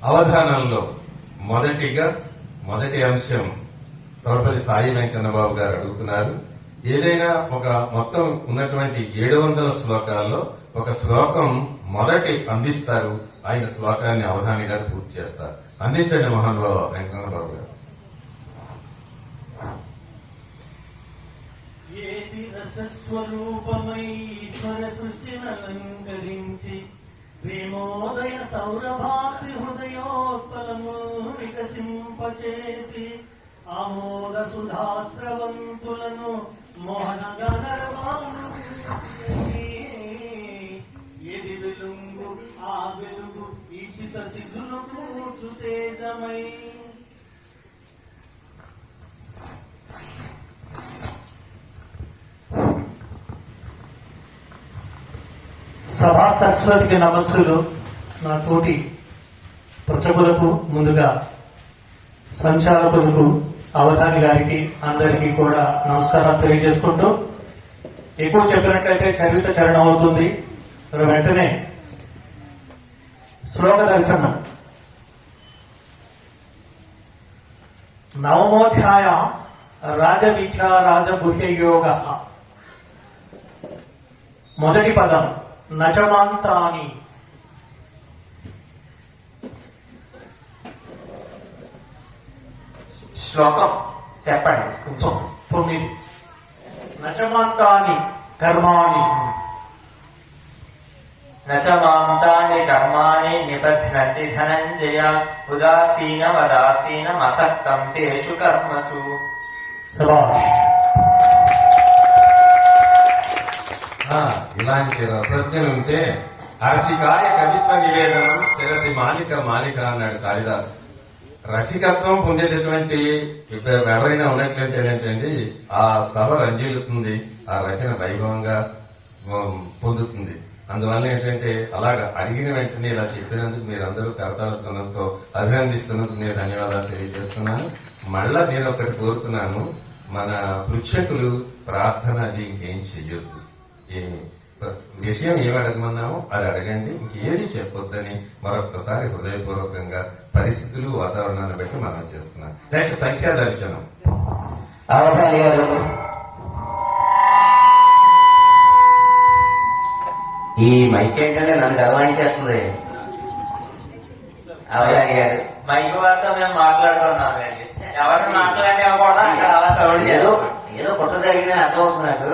అవధానంలో మొదటి అంశం సర్వపల్లి సాయి వెంకన్న బాబు గారు అడుగుతున్నారు. ఏదైనా ఒక మొత్తం ఉన్నటువంటి 700 శ్లోకాల్లో ఒక శ్లోకం మొదటి అందిస్తారు. ఆయన శ్లోకాన్ని అవధాని గారు పూర్తి చేస్తారు. అందించండి మహానుభావ వెంకన్న బాబు గారు. ఏది రసస్వరూపమై ఈశ్వర సృష్టిని అలంకరించి ప్రేమోదయ సౌరభాతి హృదయోత్పలము వికసింపచేసి ఆమోద సుధాస్రవంతులను మోహన ఏది వెలుంగు ఆ వెలుగు ఈచిత సిద్ధులు కూర్చు తేజమై. సభా సరస్వతికి నమస్సులు. నా తోటి ప్రచకులకు, ముందుగా సంచాలకులకు, అవధాని గారికి అందరికీ కూడా నమస్కారాలు తెలియజేసుకుంటూ, ఎక్కువ చెప్పినట్లయితే చరిత్ర చరణం అవుతుంది. వెంటనే శ్లోక దర్శనం. నవమోధ్యాయ రాజవిద్యా రాజగుహ్య యోగ. మొదటి పదం నచమాంతాని. శ్లోకం చెప్పండి కొంచెం. 9. నచమాంతాని కర్మాణి. నచమాంతాని కర్మాణి నిబధ్నంతి ధనంజయ ఉదాసీనమదాసీనమసక్తం తేషు కర్మసు. శభాష్. ఇలాంటి రసజ్ఞలు ఉంటే రసికాయ కవిత్వ నివేదనం శిరసి మాలిక అన్నాడు కాళిదాసు. రసికత్వం పొందేటటువంటి ఎవరైనా ఉన్నట్లయితే ఏంటంటే ఆ సభ రంజిల్లుతుంది, ఆ రచన వైభవంగా పొందుతుంది. అందువల్ల ఏంటంటే అలాగా అడిగిన వెంటనే ఇలా చెప్పినందుకు మీరందరూ కరతాళతో అభినందిస్తున్నందుకు నేను ధన్యవాదాలు తెలియజేస్తున్నాను. మళ్ళా నేను ఒకటి కోరుతున్నాను, మన పృచ్ఛకులు ప్రార్థన అది ఇంకేం చెయ్యొద్దు. విషయం ఏమి అడగమన్నామో అది అడగండి, ఇంకేది చెప్పొద్దని మరొకసారి హృదయపూర్వకంగా పరిస్థితులు వాతావరణాన్ని బట్టి మనం చేస్తున్నాం. నెక్స్ట్ సంఖ్యా దర్శనం. అవధాని గారు, ఈ మైక్ ఏంటంటే నన్ను గర్వాయించేస్తుంది. అవధాని గారు, మైక్ వద్ద మేము మాట్లాడుతున్నామండి. ఎవరు మాట్లాడినా కూడా అక్కడ అలా సౌండ్ ఏదో కుట్ర జరిగిందని అర్థమవుతున్నాడు.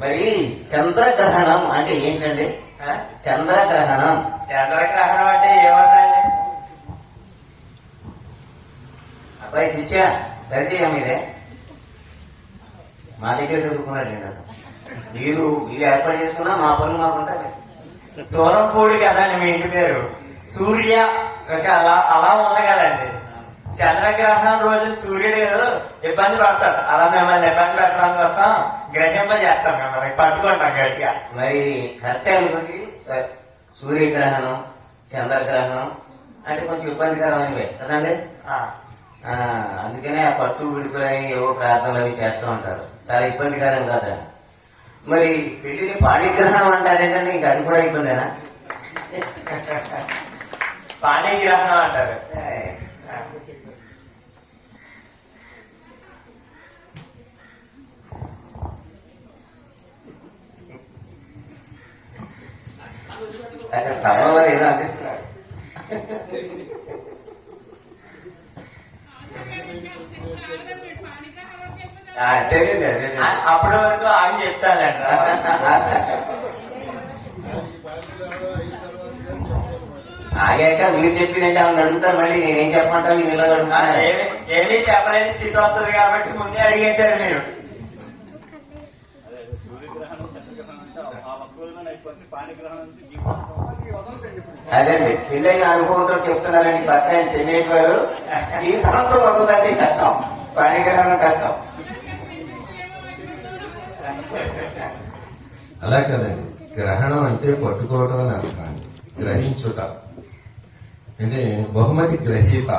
మరి చంద్రగ్రహణం అంటే ఏంటండి? చంద్రగ్రహణం అంటే ఏమన్నాండి? అబ్బాయి శిష్య సరిచేయ మీరే మా దగ్గర చదువుకున్నాడు. మీరు ఏర్పాటు చేసుకున్నా మా పనులు మాకుంటారు. సూరంపూడి కదండి మీ ఇంటి పేరు. సూర్య అలా ఉంది కదండి. చంద్రగ్రహణం రోజు సూర్యుడు ఇబ్బంది పడతాడు. అలా మిమ్మల్ని ఇబ్బంది పెట్టడం కోసం గ్రహింపజేస్తాం, మిమ్మల్ని పట్టుకుంటాం గట్టిగా. మరి కరెక్టే అనుకోండి. సూర్యగ్రహణం, చంద్రగ్రహణం అంటే కొంచెం ఇబ్బందికరమైనవే కదండి. అందుకనే ఆ పట్టు విడిపోయి ఏవో ప్రార్థనలు అవి చేస్తూ ఉంటారు. చాలా ఇబ్బందికరం కదా. మరి పెళ్లిని పాణిగ్రహణం అంటారేంటంటే ఇంకా అది కూడా ఇబ్బందేనా? పాణిగ్రహణం అంటారు. అక్కడ తమవారు ఏదో అందిస్తున్నారు. అప్పటి వరకు ఆగి చెప్తానండి. ఆగాక మీరు చెప్పిందంటే ఆమెను అడుగుతారు, మళ్ళీ నేనేం చెప్పమంటా మీరు ఇలా అడుగుతాను. ఏమీ చెప్పలేని స్థితి వస్తుంది కాబట్టి ముందే అడిగేశారు మీరు. అదండి పెళ్ళైన అనుభవంతో చెప్తున్నారని భర్త ఆయన చెన్నైకి గారు. జీవితాంతో వదలదండి, కష్టం. పాణిగ్రహణం కష్టం. అలా కదండి, గ్రహణం అంటే పట్టుకోవటం అని అర్థం. గ్రహించుట అంటే బహుమతి గ్రహీత.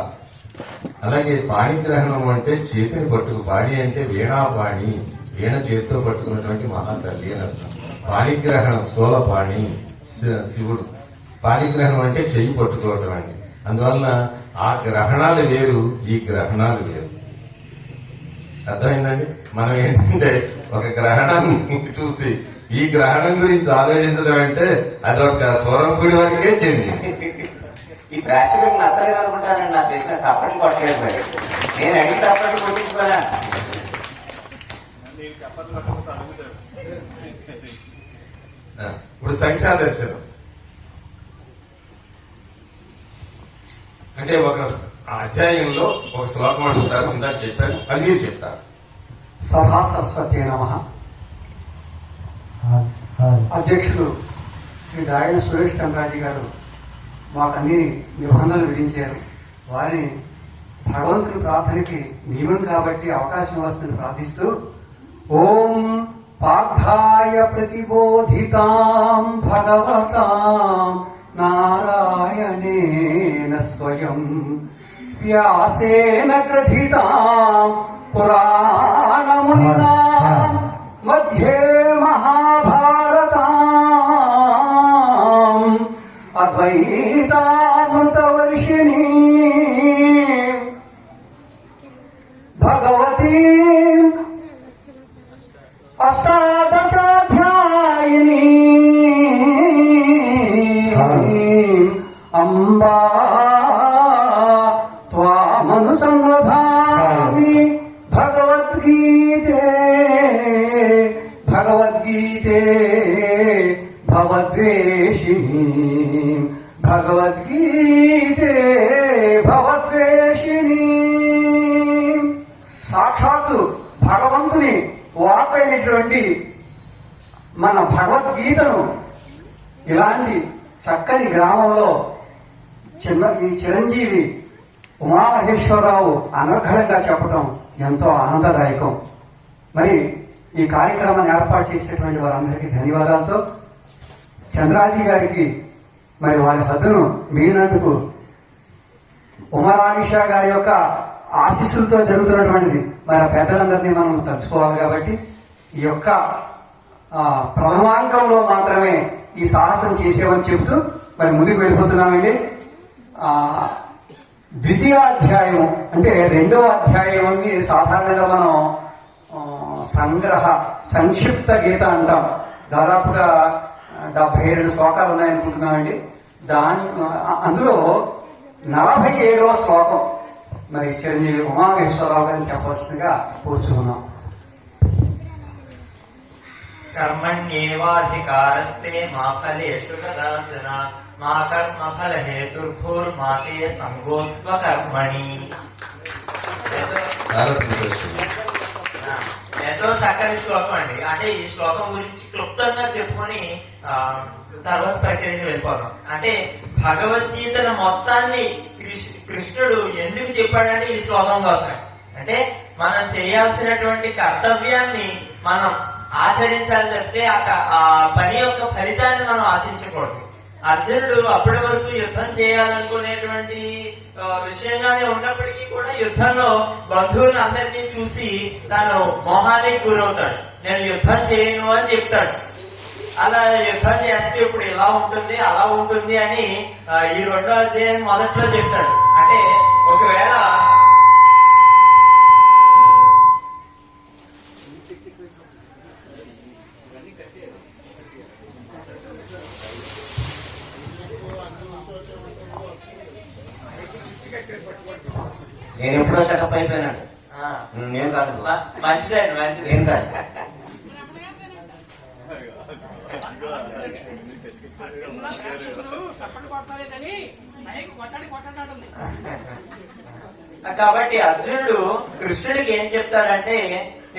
అలాగే పాణిగ్రహణం అంటే చేతిని పట్టుకు, పాణి అంటే వీణాపాణి, వీణ చేతితో పట్టుకున్నటువంటి మహాతల్లి అని అర్థం. పాణిగ్రహణం శూలపాణి శివుడు. పాణిగ్రహణం అంటే చెయ్యి పట్టుకోవటం అండి. అందువలన ఆ గ్రహణాలు వేరు, ఈ గ్రహణాలు వేరు. అర్థమైందండి? మనం ఏంటంటే ఒక గ్రహణాన్ని చూసి ఈ గ్రహణం గురించి ఆలోచించడం అంటే అదొక స్వరంపుడి వరకే చెంది. ఈ ప్రేక్షకులకు నచ్చలేదు అనుకుంటానండి నా ప్రశ్న. చప్పట్లు కొట్టలేదు మరి. నేను అడిగి చప్పట్లు కొట్టించుకోలే. ఇప్పుడు సంఖ్యా దర్శనం అంటే ఒక అధ్యాయంలో ఒక శ్లోకం అడుగుతారు, ఇందాక చెప్పాను, అది మీరు చెప్తారు. సభా సరస్వతి నమః. అధ్యక్షులు శ్రీ దాయన సురేష్ చంద్రాజీ గారు మాకు అన్ని నిబంధనలు విధించారు. వారిని భగవంతుని ప్రార్థనకి నియమం కాబట్టి అవకాశం వస్తుందని ప్రార్థిస్తూ, ఓం పార్థాయ ప్రతిబోధితాం భగవతాం నారాయణేన స్వయం వ్యాసేన గ్రథితాం పురాణమునినా మధ్యే మహాభారతాం అద్వైతామృతవర్షిణీ భగవతీ అష్టాదశాధ్యాయిని అంబా త్వామనుసంధామి భగవద్గీతే భగవద్గీతే భవద్వేషిణి భగవద్గీతే భవద్వేషిణి. సాక్షాత్తు భగవంతుని వాక్ అయినటువంటి మన భగవద్గీతను ఇలాంటి చక్కని గ్రామంలో ఈ చిరంజీవి ఉమామహేశ్వరరావు అనర్ఘలంగా చెప్పడం ఎంతో ఆనందదాయకం. మరి ఈ కార్యక్రమాన్ని ఏర్పాటు చేసినటువంటి వారందరికీ ధన్యవాదాలతో చంద్రాజీ గారికి మరి వారి హద్దును మీరినందుకు ఉమరానిషా గారి యొక్క ఆశీస్సులతో జరుగుతున్నటువంటిది. మరి ఆ పెద్దలందరినీ మనం తలుచుకోవాలి కాబట్టి ఈ యొక్క ప్రథమాంకంలో మాత్రమే ఈ సాహసం చేసేవని చెబుతూ మరి ముందుకు వెళ్ళిపోతున్నామండి. ద్వితీయాధ్యాయం అంటే రెండవ అధ్యాయాన్ని సాధారణంగా మనం సంక్షిప్త గీత అంటాం. దాదాపుగా 72 శ్లోకాలు ఉన్నాయనుకుంటున్నామండి. అందులో 47వ శ్లోకం మరి చిరంజీవి ఉమామహేశ్వరరావు గారిని చెప్పవలసిందిగా కూర్చున్నాం. కర్మణ్యేవాధికారస్తే మా ఫలేషు కదాచన మా కర్మ ఫల హేతుర్భూర్మాతే సంగోస్త్వ కర్మణి. చాలా సంతోషం. ఎంతో చక్కని శ్లోకం అండి. అంటే ఈ శ్లోకం గురించి క్లుప్తంగా చెప్పుకొని తర్వాత ప్రక్రియకి వెళ్ళిపోదాం. అంటే భగవద్గీతను మొత్తాన్ని కృష్ణుడు ఎందుకు చెప్పాడంటే ఈ శ్లోకం కోసం. అంటే మనం చేయాల్సినటువంటి కర్తవ్యాన్ని మనం ఆచరించాలి తప్పితే ఆ పని యొక్క ఫలితాన్ని మనం ఆశించకూడదు. అర్జునుడు అప్పటి వరకు యుద్ధం చేయాలనుకునేటువంటి విషయంగానే ఉన్నప్పటికీ కూడా యుద్ధంలో బంధువులందరినీ చూసి తాను మోహానికి గురవుతాడు. నేను యుద్ధం చేయను అని చెప్తాడు. అలా యుద్ధం చేస్తే ఇప్పుడు ఇలా ఉంటుంది అలా ఉంటుంది అని ఈ 2వ అధ్యాయం మొదట్లో చెప్తాడు. అంటే ఒకవేళ నేను ఎప్పుడో సెటప్ అయిపోయినాడు. నేను కాదు. మంచిదండి, మంచిది. నేను కాదు. కాబట్టి అర్జునుడు కృష్ణుడికి ఏం చెప్తాడంటే,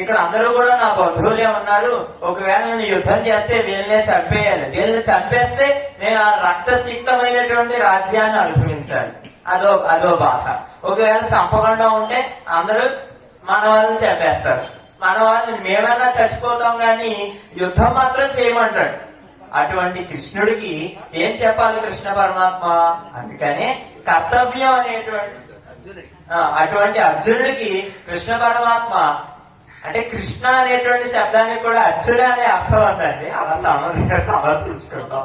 ఇక్కడ అందరూ కూడా నా బంధువులే ఉన్నారు, ఒకవేళ నేను యుద్ధం చేస్తే వీళ్ళనే చంపేయాలి, వీళ్ళని చంపేస్తే నేను ఆ రక్తసిక్తమైనటువంటి రాజ్యాన్ని అనుభవించాలి, అదో బాధ. ఒకవేళ చంపకుండా ఉంటే అందరూ మన వాళ్ళని చంపేస్తారు, మన వాళ్ళని మేమన్నా చచ్చిపోతాం కానీ యుద్ధం మాత్రం చేయమంటాడు. అటువంటి కృష్ణుడికి ఏం చెప్పాలి కృష్ణ పరమాత్మ? అందుకనే కర్తవ్యం అనేటువంటి అటువంటి అర్జునుడికి కృష్ణ పరమాత్మ అంటే కృష్ణ అనేటువంటి శబ్దానికి కూడా అర్జునుడు అనే అర్థం ఉందండి. అలా సమర్థించుకుంటాం.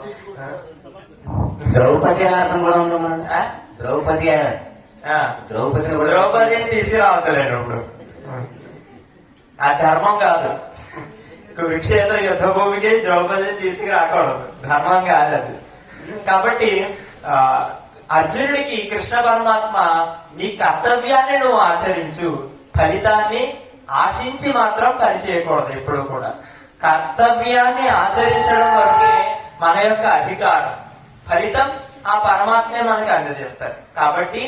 ద్రౌపది అనే అర్థం కూడా ఉందా? ద్రౌపది ఆ, ద్రౌపదిని కూడా ద్రౌపదిని తీసుకురావట్లేండి ఇప్పుడు. ఆ ధర్మం కాదు. కురుక్షేత్ర యుద్ధ భూమికి ద్రౌపదిని తీసుకురాకూడదు, ధర్మం కాదు అది. కాబట్టి అర్జునుడికి కృష్ణ పరమాత్మ నీ కర్తవ్యాన్ని నువ్వు ఆచరించు, ఫలితాన్ని ఆశించి మాత్రం పని చేయకూడదు ఎప్పుడు కూడా. కర్తవ్యాన్ని ఆచరించడం వరకే మన యొక్క అధికారం, ఫలితం ఆ పరమాత్మే మనకి అందజేస్తాడు. కాబట్టి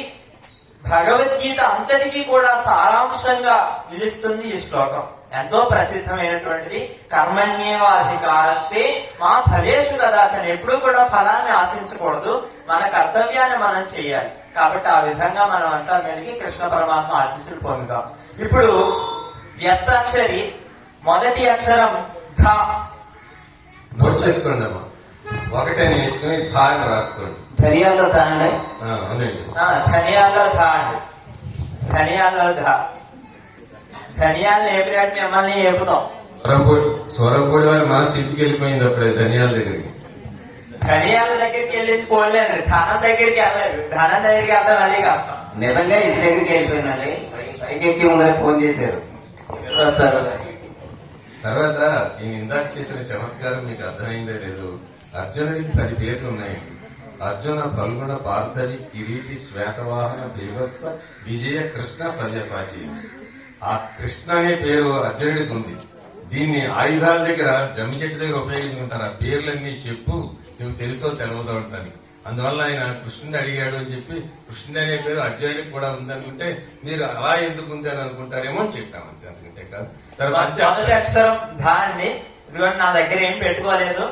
భగవద్గీత అంతటికీ కూడా సారాంశంగా నిలుస్తుంది ఈ శ్లోకం. ఎంతో ప్రసిద్ధమైనటువంటిది. కర్మణ్యేవాధికారస్తే మా ఫలేషు కదాచన. ఎప్పుడు కూడా ఫలాన్ని ఆశించకూడదు, మన కర్తవ్యాన్ని మనం చేయాలి. కాబట్టి ఆ విధంగా మనం అంతా మెలిగి కృష్ణ పరమాత్మ ఆశీస్సులు పొందుతాం. ఇప్పుడు వ్యస్తాక్షరి మొదటి అక్షరం ధ. నోట్ చేసుకోండి అమ్మా, ఒకటని వేసుకుని ధా అని రాసుకోండి. ధనియాల్లో తాండే అవునండి. ధనియాల్లో ధ అండి. ధనియాల్లో ధ. ధనియాలు ఏపినట్టు మిమ్మల్ని ఏపుతాం. స్వరంపూడి వారి మనసు ఇంటికి వెళ్ళిపోయింది అప్పుడే ధనియాల దగ్గరికి. ధనియాల దగ్గరికి వెళ్ళింది పోలేండి, ధనం దగ్గరికి వెళ్ళలేదు. ధనం దగ్గరికి వెళ్తే మళ్ళీ కష్టం. నిజంగా ఇంటి దగ్గరికి వెళ్ళిపోయినండి. పైకి ఎక్కి ముందర ఫోన్ చేశారు, ఎప్పుడు వస్తారు. తర్వాత ఈయన ఇందాక చేసిన చమత్కారం మీకు అర్థమైందే లేదు. అర్జునుడికి 10 పేర్లు ఉన్నాయి. అర్జున, ఫల్గుణ, పార్థవి, కిరీటి, శ్వేతవాహన, బీభత్స, విజయ, కృష్ణ, సవ్యసాచి. ఆ కృష్ణ అనే పేరు అర్జునుడికి ఉంది. దీన్ని ఆయుధాల దగ్గర, జమ్మి చెట్టు దగ్గర ఉపయోగించుకుంటారు. ఆ పేర్లన్నీ చెప్పు, నువ్వు తెలుసో తెలియదో ఉంటాను. అందువల్ల ఆయన కృష్ణుని అడిగాడు అని చెప్పి కృష్ణుడు అనే పేరు అర్జునుడికి కూడా ఉందనుకుంటే మీరు అలా ఎందుకు ఉంది అని అనుకుంటారేమో అని చెప్పాము, అంతే, అంతకంటే కాదు. తర్వాత మొదటి అక్షరం ధ అండి. ఇదిగోండి, నా దగ్గర ఏం పెట్టుకోలేదు,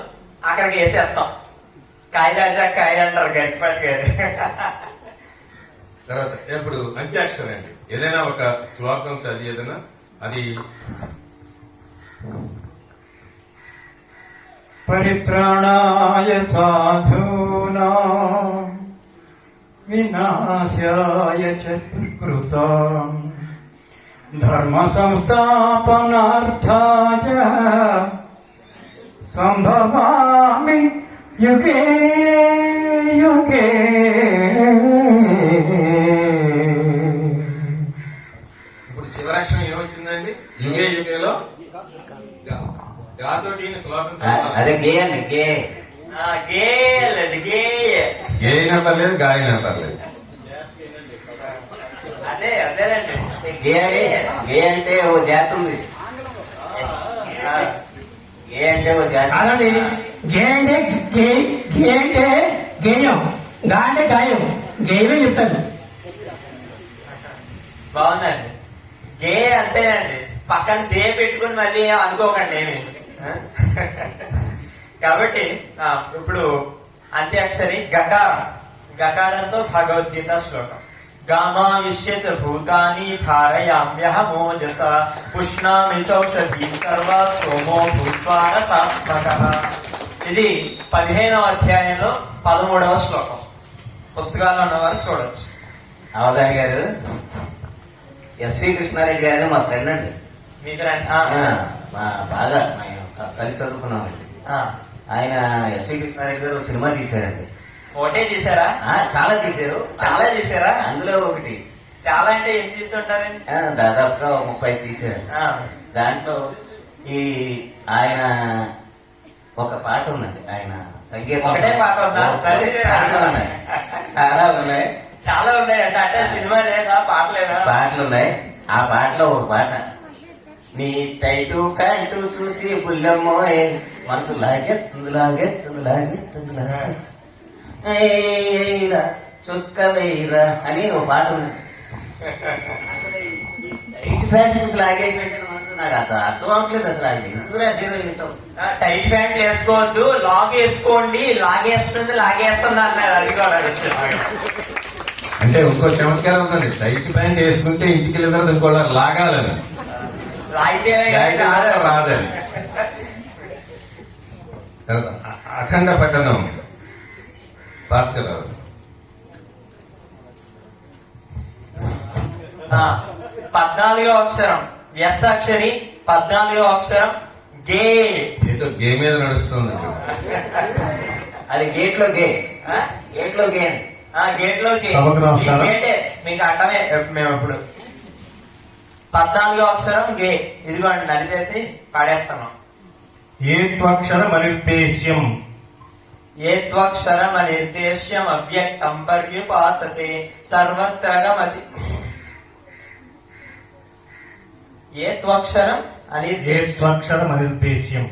అక్కడికి వేసేస్తాం. కాయ రాజా కాయ అంటారు గట్టిపట్టి గారి. తర్వాత ఇప్పుడు అంత్యాక్షరం అండి. ఏదైనా ఒక శ్లోకం చదివి ఏదైనా అది పరిత్రాణాయ సాధూనా వినాశాయ చతుర్కృతాం ధర్మ సంస్థాపనార్థాయ సంభవామి యుగే యుగే. ఇప్పుడు చివరాక్షరం ఏమొచ్చిందండి? యుగే యుగేలో గాతోటి శ్లోకం చదవాలి. అదే గే అండి, గే. గేలండి, గే. గే అయినా పర్లేదు, గా అయినా పర్లేదు. అదేనండి. గే గే అంటే ఓ జాతి ఉంది. గే అంటే ఓ జాతి. కాదండి, గే అంటే గే అంటే గేయం, గా అంటే గాయం. గేయమే చెప్తాను. బాగుందండి. గే అంతేనండి, పక్కన దే పెట్టుకుని మళ్ళీ అనుకోకండి ఏమి. కాబట్టి ఇప్పుడు అంత్యాక్షరి గకారం. గకారంతో భగవద్గీత శ్లోకం. గామావిష్య చ భూతాని ధారయామ్యహమోజస పుష్ణామి చౌషధి సర్వ సోమో భూత్వా రసాత్మకః. ఇది 15వ అధ్యాయంలో 13వ శ్లోకం. పుస్తకాల్లో ఉన్నవారు చూడొచ్చు. అవధాని గారు, ఎస్వి కృష్ణారెడ్డి గారు మా ఫ్రెండ్ అండి. మీకు రండి. మా బాగా మేము కలిసి చదువుకున్నామండి. ఆయన ఎస్వి కృష్ణారెడ్డి గారు ఒక సినిమా తీశారండి. ఒకటే తీసారా? చాలా తీశారు. చాలా తీసారా? అందులో ఒకటి. చాలా అంటే ఎన్ని తీసుంటారండి? దాదాపుగా 30 తీశారు. దాంట్లో ఈ ఆయన ఒక పాట ఉందండి, ఆయన సంగీతం. ఒకటే పాట ఉందా? చాలా ఉన్నాయి, చాలా ఉన్నాయి. చాలా ఉన్నాయంట. అంటే సినిమా లేదా, పాట లేదా? పాటలు ఉన్నాయి. ఆ పాటలో ఒక పాట, నీ టైటు ప్యాంటు చూసి బుల్లమ్మో మనసు లాగెత్తుంది లాగెత్తుంది లాగెత్తుంది లాగెత్తుంది ఏరా చుక్క వేయరా అని ఒక పాట ఉంది. టైట్ ప్యాంట్ చూసి లాగేటువంటి మనసు నాకు అర్థం అవట్లేదు అసలు. ఆయన ఎందుకురా అర్థం వింటాం. టైట్ ప్యాంట్ వేసుకోవద్దు, లాగ్ వేసుకోండి, లాగేస్తుంది లాగేస్తుంది అన్నారు. అది కూడా విషయం. అంటే ఇంకో చమత్కారం ఉందండి. టైట్ ప్యాంట్ వేసుకుంటే ఇంటికి వెళ్ళిన తర్వాత ఇంకో లాగాలని, లాగితేనే రాదని. తర్వాత అఖండ పట్టణం భాస్కర్ రావు. 14వ అక్షరం వ్యస్తాక్షరి. 14వ అక్షరం గే. ఏంటో గే మీద నడుస్తుంది ఇక్కడ. అది గేట్ లో గే, గేట్ లో గే. గేట్ లోకి సభకు నమస్కారం. గేటే మీకు అట్టమే మేము ఇప్పుడు 14వ అక్షరం గే. ఇదిగోండి నలిపేసి పాడేస్తాను. ఏత్వక్షరమనిర్దేశ్యం ఏత్వక్షరమనిర్దేశ్యం అవ్యక్తం పర్యుపాసతే సర్వత్రగమచి. ఏత్వక్షరం అనిర్దేశ్యం ఏత్వక్షరమనిర్దేశ్యం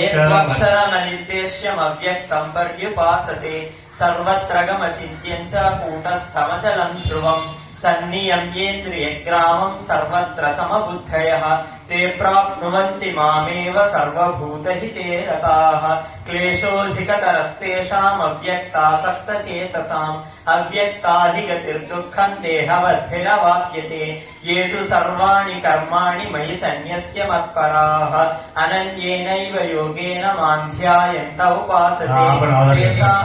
ఏత్వక్షరమనిర్దేశ్యం అవ్యక్తం పర్యుపాసతే సర్వత్రగమచింత్యం చ కూటస్థమచలం ధ్రువం సన్నియమ్యేంద్రియగ్రామం సర్వత్ర సమబుద్ధయః తే ప్రాప్నువంతి మామేవ సర్వభూతహితే రతాః క్లేశోధికతరస్తేషాం అవ్యక్తాసక్తచేతసాం అవ్యక్తాధిగతిర్దుఃఖం దేహవద్భిరవాప్యతే ఏ తు సర్వాణి కర్మాణి మయి సన్యస్య మత్పరాః అనన్యేనైవ యోగేన మాం ధ్యాయంత ఉపాసతే తేషాం.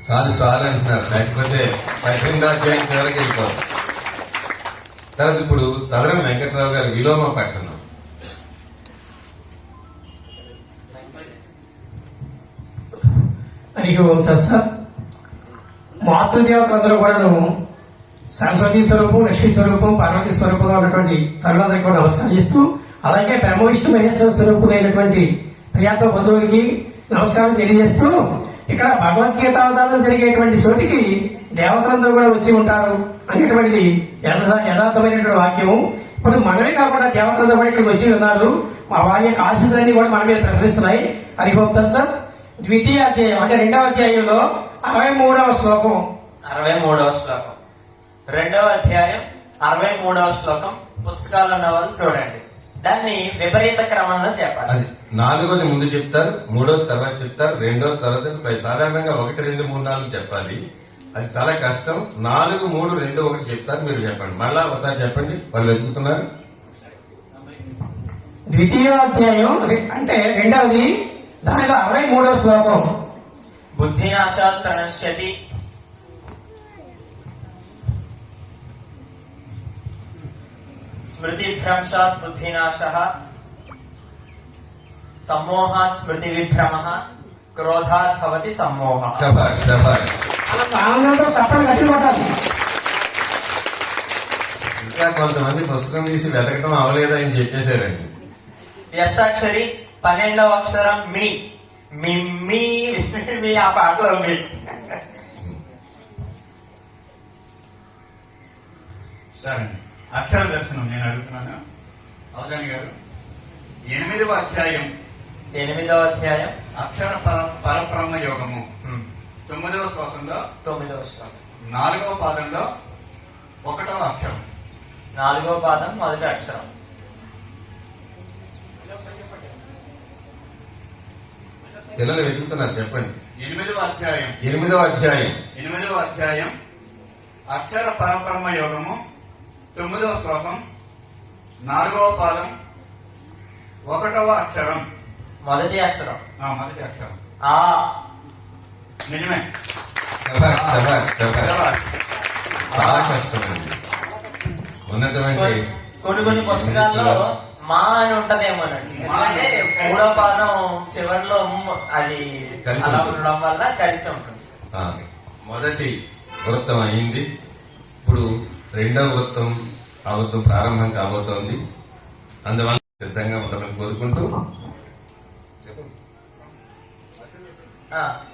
చాలు చాలు అంటున్నారు, లేకపోతే 18వ అధ్యాయం చివరికి వెళ్ళిపోవాలి. తర్వాత ఇప్పుడు చదరం వెంకట్రావు గారు విలోమ పట్టణం. హరి ఓం తత్సత్. మాతృదేవతలందరూ కూడాను సరస్వతి స్వరూపం, లక్ష్మీ స్వరూపం, పార్వతీ స్వరూపంగా ఉన్నటువంటి తరులందరికీ కూడా నమస్కారం చేస్తూ, అలాగే బ్రహ్మ విష్ణు మహేశ్వర స్వరూపులైనటువంటి ప్రియాత్మ బంధువులకి నమస్కారం తెలియజేస్తూ, ఇక్కడ భగవద్గీత అవతారం జరిగేటువంటి చోటికి దేవతలందరూ కూడా వచ్చి ఉంటారు అనేటువంటిది యథార్థమైనటువంటి వాక్యము. ఇప్పుడు మనమే కాకుండా దేవతలందరూ కూడా ఇక్కడికి వచ్చి ఉన్నారు. వారి యొక్క ఆశీస్సులన్నీ కూడా మన మీద ప్రసరిస్తున్నాయి. హరి ఓం తత్సత్. ద్వితీయ అధ్యాయం అంటే 2వ అధ్యాయంలో 63వ శ్లోకం. 63వ శ్లోకం, 2వ అధ్యాయం 63వ శ్లోకం. పుస్తకాలు ఉన్న వాళ్ళు చూడండి. దాన్ని విపరీత క్రమంలో చెప్పాలి. అది 4వది ముందు చెప్తారు, 3వది తర్వాత చెప్తారు, 2వ తర్వాత సాధారణంగా 1, 2, 3, 4 చెప్పాలి. అది చాలా కష్టం. 4, 3, 2, 1 చెప్తారు, మీరు చెప్పండి. మళ్ళా ఒకసారి చెప్పండి, వాళ్ళు వెతుకుతున్నారు. ద్వితీయ అధ్యాయం అంటే 2వది, దానిలో 63వ శ్లోకం. బుద్ధినాశాత్ ప్రణశ్యతి స్మృతిభ్రంశాత్ బుద్ధినాశః సమ్మోహాత్ స్మృతి విభ్రమః క్రోధాత్ భవతి సమ్మోహః. శభాష్ శభాష్. అలా ఆనందంతో తప్పని గట్టి కొట్టాలి. ఇంకా కొంతమంది పుస్తకం తీసి వెతకడం అవలేదా అని చెప్పేశారండి. వ్యస్తాక్షరి 12వ అక్షరం మీ. మిమ్మీ మీ ఆ పాటలో మీ. సరే, అక్షర దర్శనం నేను అడుగుతున్నాను. అవధాని గారు, 8వ అధ్యాయం 8వ అధ్యాయం అక్షర పరబ్రహ్మ యోగము 9వ శ్లోకంలో 9వ శ్లోకం 4వ పాదంలో 1వ అక్షరం. 4వ పాదం మొదటి అక్షరం. పిల్లలు వెతుకుతున్నారు, చెప్పండి. 8వ అధ్యాయం 8వ అధ్యాయం 8వ అధ్యాయం అక్షర పరబ్రహ్మ యోగము 9వ శ్లోకం 4వ పాదం 1వ అక్షరం. మొదటి అక్షరం మొదటి అక్షరం. ఆ. నిజమే. శభాష్ శభాష్ శభాష్. చాలా కష్టం అండి. ఉన్నటువంటి కొన్ని పుస్తకాల్లో మా అని ఉంటదేమోనండి. ఎందుకంటే 3వ పాదం చివరిలో అది కలిసి అలా ఉంటుంది. ఉండడం వల్ల కలిసి ఉంటుంది. మొదటి వృత్తం అయింది. ఇప్పుడు 2వ వృత్తం ఆ వృత్తం ప్రారంభం కాబోతోంది. అందువల్ల సిద్ధంగా ఉండమని కోరుకుంటూ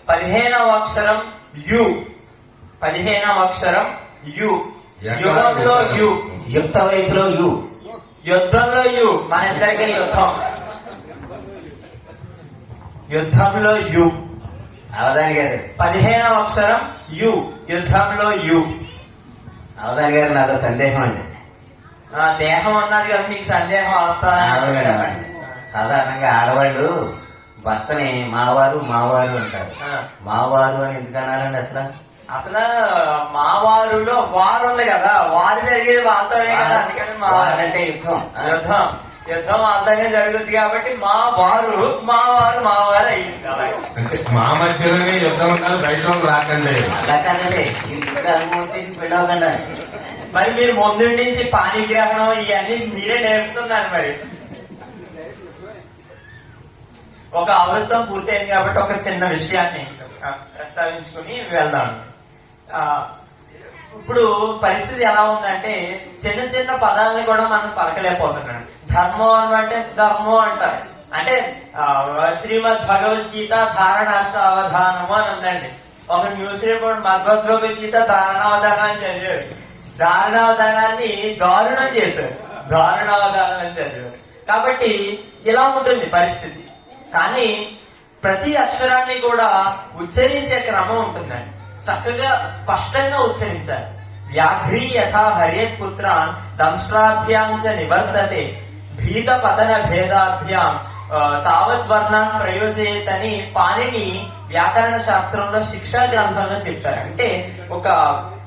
15వ అక్షరం యు. 15వ అక్షరం యు. యుగంలో యు. యుక్త వయసులో యు. యుద్ధంలో యు. మన ఇద్దరికే యుద్ధం. యుద్ధంలో యు. అవధాని గారు 15వ అక్షరం యు. యుద్ధంలో యు. అవధాని గారు నాతో సందేహం అండి. దేహం ఉన్నది కదా, మీకు సందేహం అవునండి. వస్తాను. సాధారణంగా ఆడవాళ్ళు భర్తని మావారు మావారు అంటారు. మావారు అని ఎందుకు అనాలండి అసలు? అసలు మా వారులో వారు ఉంది కదా, వారు జరిగేది వాళ్ళతోనే కదా, అందుకని మా వారంటే యుద్ధం. యుద్ధం. యుద్ధం వాళ్ళతోనే జరుగుతుంది కాబట్టి మా వారు మా వారు అయ్యింది. అలాగే అంటే మా మధ్యలోనే యుద్ధం ఉండాలి, బయట రాకండి. అలా కాదండి, ఇంటికి అనుభవం వచ్చేసి పెళ్ళవకండి. మరి మీరు ముందు నుంచి పాణిగ్రహణం ఇవన్నీ మీరే నేర్పుతున్నారు. మరి ఒక ఆవృత్తం పూర్తయింది కాబట్టి ఒక చిన్న విషయాన్ని ప్రస్తావించుకుని వెళ్దాం. ఆ, ఇప్పుడు పరిస్థితి ఎలా ఉందంటే చిన్న చిన్న పదాలని కూడా మనం పలకలేకపోతున్నాం. ధర్మం అంటే ధర్మం అంటారు. అంటే శ్రీమద్ భగవద్గీత ధారణాష్టావధానము అని ఉందండి. ఒక న్యూస్ రిపోర్ట్ భగవద్గీత ధారణావధానం అని చదివారు. ధారణావధానాన్ని దారుణం చేశారు. దారుణావధానం అని చదివారు. కాబట్టి ఇలా ఉంటుంది పరిస్థితి. కానీ ప్రతి అక్షరాన్ని కూడా ఉచ్చరించే క్రమం ఉంటుందండి. చక్కగా స్పష్టంగా ఉచ్చరించాలి. వ్యాఘ్రీ యథా హరేత్ పుత్రాన్ దంష్ట్రాభ్యాం చ నివర్తతే భీత పతన భేదాభ్యాం తావద్వర్ణాన్ ప్రయోజయేత్ అని పాణిని వ్యాకరణ శాస్త్రంలో శిక్షా గ్రంథంలో చెప్తారు. అంటే ఒక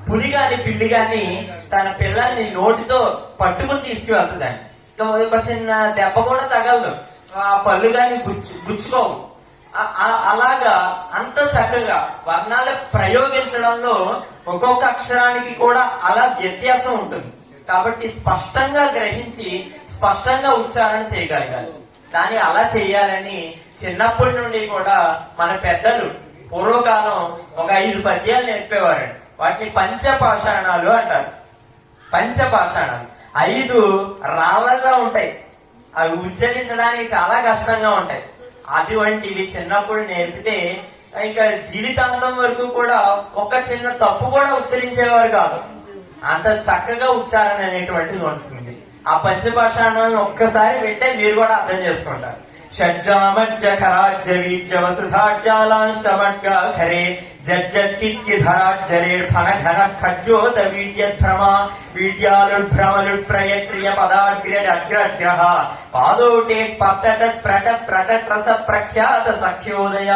పులి గాని పిల్లి గాని తన పిల్లల్ని నోటితో పట్టుకుని తీసుకువెళ్తుందండి. ఒక చిన్న దెబ్బ కూడా తగలదు, ఆ పళ్ళు గాని గుచ్చుకోవు. అలాగా అంత చక్కగా వర్ణాలు ప్రయోగించడంలో ఒక్కొక్క అక్షరానికి కూడా అలా వ్యత్యాసం ఉంటుంది. కాబట్టి స్పష్టంగా గ్రహించి స్పష్టంగా ఉచ్చారణ చేయగలగాలి. దాన్ని అలా చేయాలని చిన్నప్పటి నుండి కూడా మన పెద్దలు పూర్వకాలం ఒక 5 పద్యాలు నేర్పేవారండి. వాటిని పంచపాషాణాలు అంటారు. పంచపాషాణాలు 5 రాళ్ళల్లో ఉంటాయి. అవి ఉచ్చరించడానికి చాలా కష్టంగా ఉంటాయి. అటువంటివి చిన్నప్పుడు నేర్పితే ఇక జీవితాంతం వరకు కూడా ఒక చిన్న తప్పు కూడా ఉచ్చరించేవారు కాదు. అంత చక్కగా ఉచ్చారణ అనేటువంటిది ఉంటుంది. ఆ పంచపాషాణాలను ఒక్కసారి వింటే మీరు కూడా అర్థం చేసుకుంటారు. షడ్జామజ్జ ఖరాజ్జ వీజ్జ వసుధాజ్జాలాంష్టమడ్గా ఖరే జజ్జత్కిట్కి ధరాజ్జరేర్ ఫన ఘన ఖజ్జోత వీడ్యద్భ్రమ వీడ్యాలుడ్భ్రమలుడ్ ప్రయత్రియ పదాగ్రగ్రహ పాదోటే పట్టట ప్రట ప్రటట్ రస ప్రఖ్యాత సఖ్యోదయ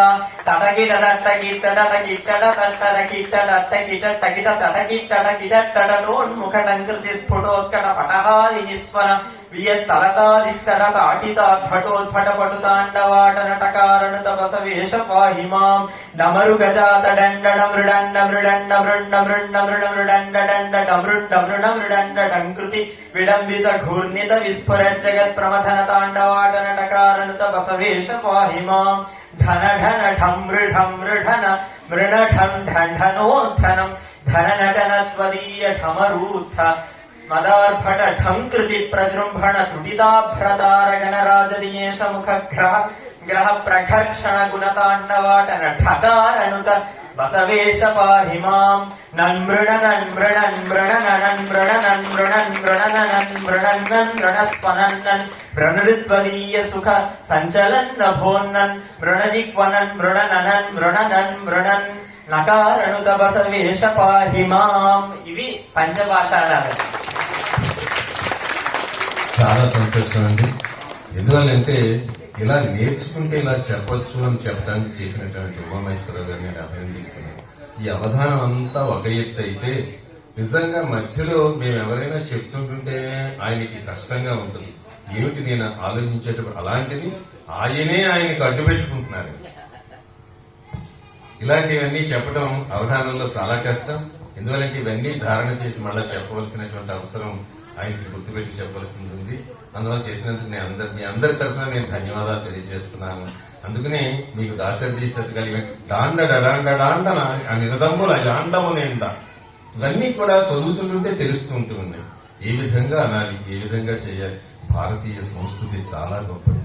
తటగిటటగిట్టటగిట్టటగిట్టటగిట్టటగిట్టటగిట్టటగిట్టటగిట్టటనోన్ముఖటంకృతి స్ఫుటోత్కట పటహాది నిస్వన వియత్తలతాదిత్తటతాటితాద్భటోద్భటపటుతాండవాటనటకారణత బసవేష పాహి మాం నమరు గజాత డండ మృడండ మృడండ మృండ మృండ మృడ మృడండ డండ డమృండ మృణ మృడండ డంకృతి విడంబిత ఘూర్ణిత విస్ఫుర జగత్ ప్రమథన తాండవాటనటకారణత బసవేష పాహి మాం ధన ఢన ఢం మృఢం మృఢన మృణ ఢం ఢంఢనోద్ధనం ధన నటన త్వదీయ ఢమరూథ మదార్భట ఢంకృతి ప్రజృంభణ త్రుటితాభ్రతార గణరాజదీయేష ముఖ గ్రహ ప్రఘర్షణ గుణతాండవాటన ఢకారణుత బసవేష పాహి మాం నన్మృణ నన్మృణ మృణ నన్మృణ నన్మృణ మృణ నన్మృణ నన్మృణ స్వనన్నన్ మృణృత్వదీయ సుఖ సంచలన్న భోన్నన్ మృణదిక్వనన్ మృణ ననన్ మృణ నన్మృణన్ నకారణుత బసవేష పాహి మాం. ఇవి పంచభాషాలు. చాలా సంతోషం అండి. ఎందువల్లంటే ఇలా నేర్చుకుంటే ఇలా చెప్పొచ్చు అని చెప్పడానికి చేసినటువంటి ఉమామహేశ్వరరావు గారిని నేను అభినందిస్తున్నాను. ఈ అవధానం అంతా ఒక ఎత్తు అయితే నిజంగా మధ్యలో మేము ఎవరైనా చెప్తుంటుంటే ఆయనకి కష్టంగా ఉంటుంది. ఏమిటి నేను ఆలోచించేటప్పుడు అలాంటిది ఆయనే ఆయనకు అడ్డు పెట్టుకుంటున్నారు. ఇలాంటివన్నీ చెప్పడం అవధానంలో చాలా కష్టం. ఎందువల్లంటే ఇవన్నీ ధారణ చేసి మళ్ళీ చెప్పవలసినటువంటి అవసరం ఆయనకి గుర్తుపెట్టి చెప్పవలసి ఉంది. అందువల్ల చేసినందుకు మీ అందరి తరఫున నేను ధన్యవాదాలు తెలియజేస్తున్నాను. అందుకనే మీకు దాశరథి శతకాలు డాండ డాండ డాండన ఆ నిరదమ్ముల జాండము నిండా ఇవన్నీ కూడా చదువుతుంటుంటే తెలుస్తూ ఉన్నాయి. ఏ విధంగా అనాలి, ఏ విధంగా చేయాలి. భారతీయ సంస్కృతి చాలా గొప్పది.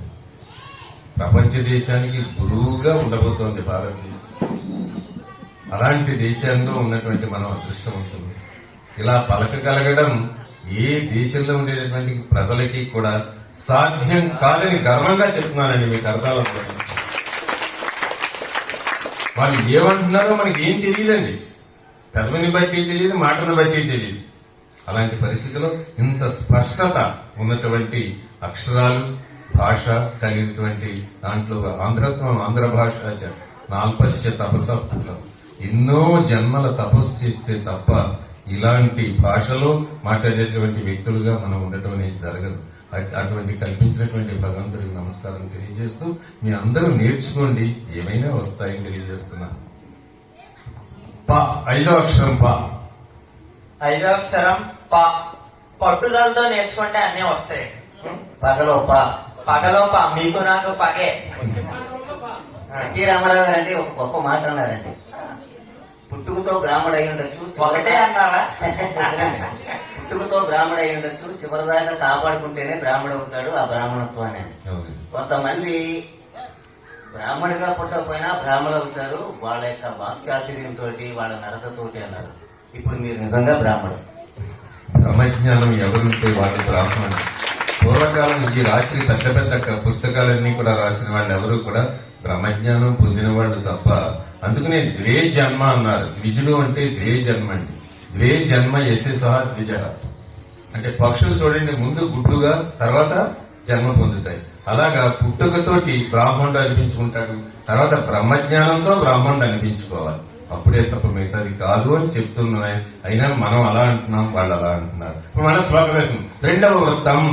ప్రపంచ దేశానికి గురువుగా ఉండబోతోంది భారతదేశం. అలాంటి దేశాల్లో ఉన్నటువంటి మనం అదృష్టవంతులు. ఇలా పలకగలగడం ఏ దేశంలో ఉండేటటువంటి ప్రజలకి కూడా సాధ్యం కాదని గర్వంగా చెప్తున్నానండి. మీకు అర్థాలు వాళ్ళు ఏమంటున్నారో మనకి ఏం తెలియదండి. పెదవిని బట్టి తెలియదు, మాటను బట్టి తెలియదు. అలాంటి పరిస్థితిలో ఇంత స్పష్టత ఉన్నటువంటి అక్షరాలు, భాష కలిగినటువంటి దాంట్లో ఆంధ్రత్వం, ఆంధ్ర భాష నాల్పశ్య తపస్స ఎన్నో జన్మల తపస్సు చేస్తే తప్ప ఇలాంటి భాషలో మాట్లాడేటువంటి వ్యక్తులుగా మనం ఉండటం అనేది జరగదు. అటువంటి కల్పించినటువంటి భగవంతుడికి నమస్కారం తెలియజేస్తూ మీ అందరూ నేర్చుకోండి, ఏమైనా వస్తాయని తెలియజేస్తున్నాను. ప 5వ అక్షరం ప. 5వ అక్షరం ప. పట్టుదలతో నేర్చుకుంటే అన్నీ వస్తాయి. పగలో ప. పగలో ప. మీకు నాకు పగే. ఎన్టీ రామారావు గారు అంటే ఒక గొప్ప మాట అన్నారండి. పుట్టుకతో బ్రాహ్మడు అయి ఉండొచ్చు, ఒకటే అన్నారా? పుట్టుకతో బ్రాహ్మడు అయి ఉండొచ్చు, చివరిదాకా కాపాడుకుంటేనే బ్రాహ్మడు అవుతాడు ఆ బ్రాహ్మణత్వాన్ని. అవునండి. కొంతమంది బ్రాహ్మడిగా పుట్టకపోయినా బ్రాహ్మణులు అవుతారు వాళ్ళ యొక్క వాక్చాతుర్యంతో, వాళ్ళ నడకతోటి అన్నారు. ఇప్పుడు మీరు నిజంగా బ్రాహ్మడు. బ్రహ్మజ్ఞానం ఎవరుంటే వాళ్ళు బ్రాహ్మణులు. పూర్వకాలం ఈ రాసిన పెద్ద పెద్ద పుస్తకాలన్నీ కూడా రాసిన వాళ్ళు ఎవరు కూడా బ్రహ్మజ్ఞానం పొందిన వాళ్ళు తప్ప. అందుకనే ద్వే జన్మ అన్నారు. ద్విజుడు అంటే ద్వే జన్మ అండి. ద్వే జన్మ యశస ద్విజ అంటే పక్షులు చూడండి, ముందు గుడ్డుగా తర్వాత జన్మ పొందుతాయి. అలాగా పుట్టుకతోటి బ్రాహ్మణుడు అనిపించుకుంటాడు, తర్వాత బ్రహ్మజ్ఞానంతో బ్రాహ్మణుడు అనిపించుకోవాలి. అప్పుడే తప్ప మిగతాది కాదు అని చెప్తున్నాయి. అయినా మనం అలా అంటున్నాం, వాళ్ళు అలా అంటున్నారు. ఇప్పుడు మన శ్లోక దర్శనం 2వ వృత్తం.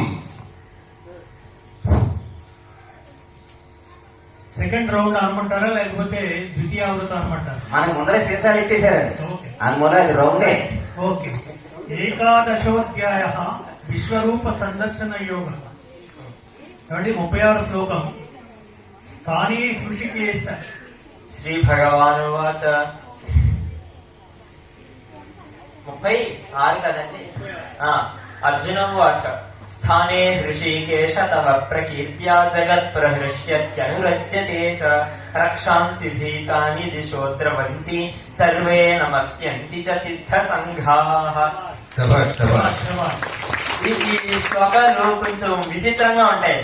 సెకండ్ రౌండ్ అనమంటారా లేకపోతే ద్వితీయావృతం అనమంటారా? మనకు ముందర సీసాలు ఇచ్చేసారండి, ఓకే అందువల్ల అది రౌండే. ఓకే. ఏకాదశోధ్యాయ విశ్వరూప సందర్శన యోగ. ఏమండి 36 శ్లోకం. స్థానీ హృషికేశ. శ్రీ భగవానువాచ 36 కదండి. అర్జున వాచ స్థానే హృషికేశ తవ ప్రకీర్త్యా జగత్ ప్రహృష్యత్యనురజ్యతే చ రక్షాంసి భీతాని దిశో ద్రవంతి సర్వే నమస్యంతి చ సిద్ధ సంఘాః. శభాష్ శభాష్. ఈ శ్లోకాలు కొంచెం విచిత్రంగా ఉంటాయి.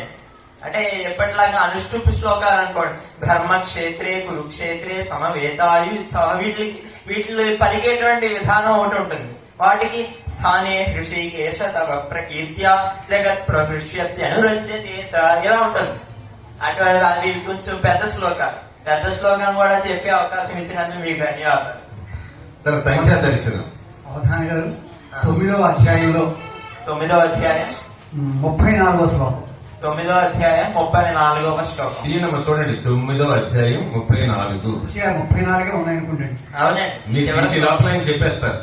అంటే ఎప్పటిలాగా అనుష్ఠుప్ శ్లోకాలు అనుకోండి. ధర్మక్షేత్రే కురుక్షేత్రే సమవేతాయు వీటిలో పలికేటువంటి విధానం ఒకటి ఉంటుంది. వాటికి స్థానే హృషికేశ తవ ప్రకీర్త్యా జగత్ ప్రహృష్యత్యనురజ్యతే చ ఇలా ఉంటుంది. అటువంటి అది కొంచెం పెద్ద శ్లోకం కూడా చెప్పే అవకాశం ఇచ్చినందుకు మీకు ధన్యవాదాలు. తన సంఖ్యా దర్శనం. అవధాని గారు 9వ అధ్యాయంలో 9వ అధ్యాయం 34వ శ్లోకం. 9వ అధ్యాయం 34వ శ్లోకం. దీనమ్మ చూడండి, 9వ అధ్యాయం 34. 34 ఉన్నాయనుకుంటండి. అవునండి. మీకు చివరి తీసి లోపల ఆయన చెప్పేస్తారు.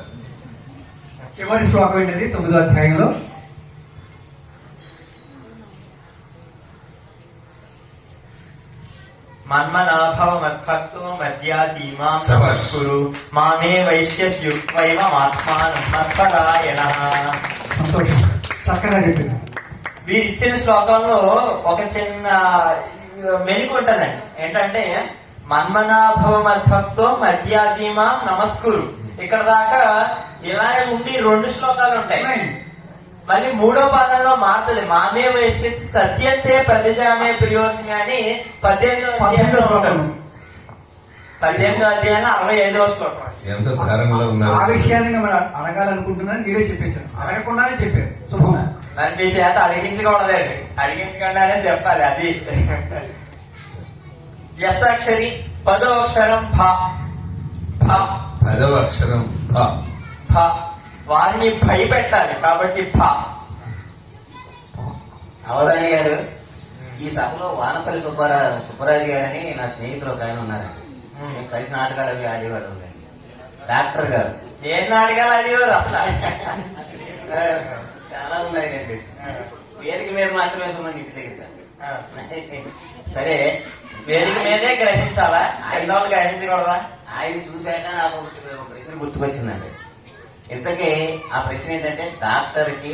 చివరి శ్లోకం ఏంటది 9వ అధ్యాయంలో? మన్మనాభవ మద్భక్తో మద్యాజీమాం శభాష్. నమస్కురు మామే వైశ్యస్యుక్వైవ ఆత్మానం మత్పరాయణః. సంతోషం, చక్కగా చెప్పింది. వీరిచ్చిన శ్లోకంలో ఒక చిన్న మెలిక ఉంటదండి. ఏంటంటే మన్మనాభవ మద్భక్తో మద్యాజీమాం నమస్కురు. ఇక్కడ దాకా ఇలా ఉండి 2 శ్లోకాలు ఉంటాయి. మళ్ళీ 3వ పాదంలో మారుతుంది. మామే వైశ్యసి సత్యంతే ప్రతిజామే ప్రియోస్మి అని 18వ అధ్యాయంలో ఉంటుంది. 18వ అధ్యాయంలో 65వ శ్లోకం. ఎంత ధారణలో ఆ ఉన్నారు. విషయాన్ని మిమ్మల్ని అడగాలనుకుంటున్నాను, మీరే చెప్పేశారు. అడగకుండానే చెప్పారు. శుభం. మరి మీ చేత అడిగించకూడదండి, అడిగించకుండానే చెప్పాలి. అది వ్యస్తాక్షరి 10వ అక్షరం భ. 10వ అక్షరం భ. వారిని భయపెట్టాలి కాబట్టి భ. అవధాని గారు, ఈ సభలో వానపల్లి సుబ్బరాజు గారని నా స్నేహితులు ఒక ఆయన ఉన్నారండి. మేము కలిసి నాటకాలు అవి ఆడేవాడు. డాక్టర్ గారు ఏం నాటకాలు ఆడేవారు అసలు? చాలా ఉన్నాయండి. వేదిక మీద మాత్రమే సుమని ఇంటి దగ్గర. సరే, వేదిక మీదే గ్రహించాలా, ఐదు వాళ్ళు గ్రహించకూడదా? ఆయన చూశాక నాకు ఒక ప్రశ్న గుర్తుకొచ్చిందండి. ఇంతకీ ఆ ప్రశ్న ఏంటంటే డాక్టర్ గారికి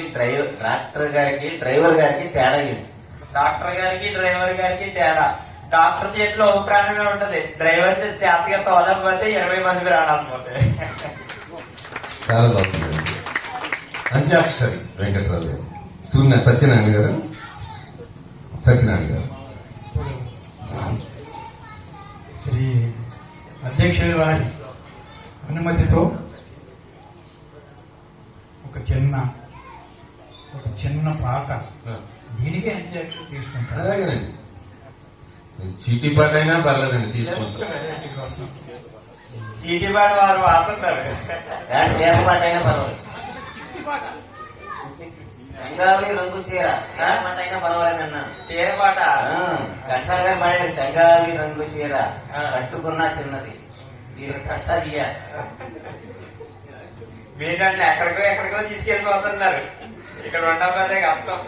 డ్రైవర్ గారికి తేడా ఏంటి? డాక్టర్ గారికి డ్రైవర్ గారికి తేడా. డాక్టర్ చేతిలో ఒక ప్రాణమే ఉంటది, డ్రైవర్ చేతిగా తోదకపోతే 20 మంది ప్రాణాలు పోతాయి. చాలా బాగుంది. అంత్యాక్షరి వెంకటరావు గారు. సత్యనారాయణ గారు. శ్రీ అధ్యక్షుడి వారి అనుమతితో ఒక చిన్న పాట, దీనికే అంత్యాక్షరి తీసుకుంటారు. అలాగేనండి, చీటీ పాట అయినా పర్లేదండి, తీసుకుంటాం. చీటిపాడు వారు వాడుతున్నారు. చీరపాట అయినా పర్వాలేదు, చంగావి రంగు చీర పాట అయినా పర్వాలేదన్నా. చీరపాట కట్సాల గారు పాడారు, చంగావి రంగు చీర కట్టుకున్నా చిన్నది దీని కసరియా. మీరు నన్ను ఎక్కడికో తీసుకెళ్ళిపోతున్నారు, ఇక్కడ ఉండకపోతే కష్టం.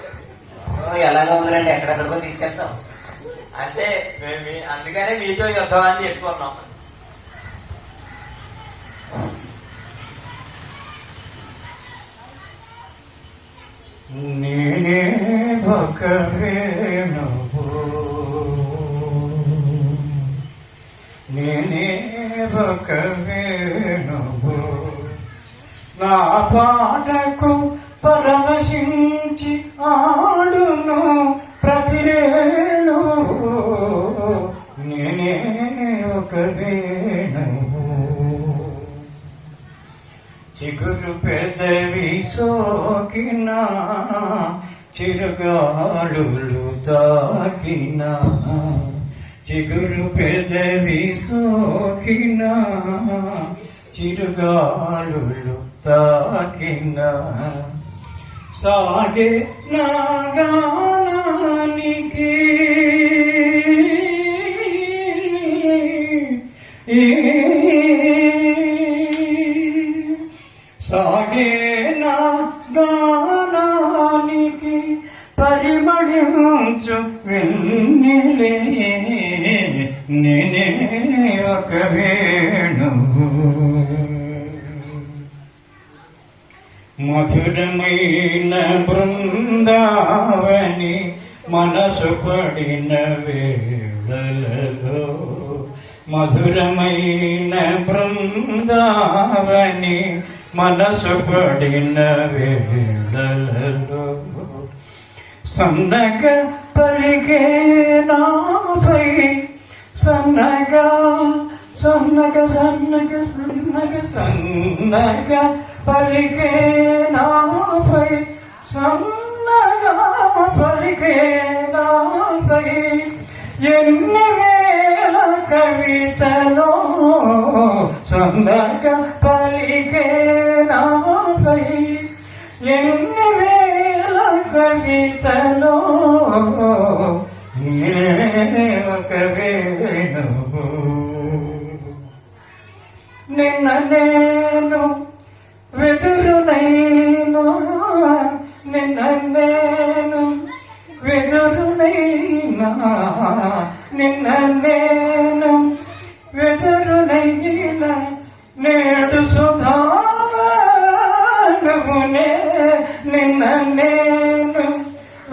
ఎలాగో ఉందండి, ఎక్కడెక్కడికో తీసుకెళ్తాం. అంటే అందుకనే మీతో యుద్ధం అని చెప్పుకున్నాం. నేనే ఒక వేణువు, నేనే ఒక వేణువు, నా పాటకు పరవశించి ఆడును ప్రతి రేణువు, నేనే ఒక వేణువు. చిగురు పెదవి సోకిన చిరుగాలులు తాకిన, చిగురు పెదవి సోకిన చిరుగాలులు తాకిన, సాగే నాగానానికి సాగే నా గానానికి పరిమళించు వెన్నెలే, నేనే ఒక వేణువు. మధురమైన బృందావని మనసు పడిన వేళలలో, మధురమైన బృందావని మనసు పడిన వేళలలో, సన్నగ పలికే నాపై సన్నగా సన్నగ సన్నగ సన్నగ సన్నగ పలికే నాపై సన్నగా పలికే నాపై ఎన్ని వేల కవితలో సన్నగ పలికే నాపై ఎన్ని వేల కవితలో నేనే ఒక వేణువు. నిన్న నేను వెదురునైనా, నిన్న నేను వెదురునైనా, నిన్న నేను వెదురునైనా, నేడు సుధానునే, నిన్న నేను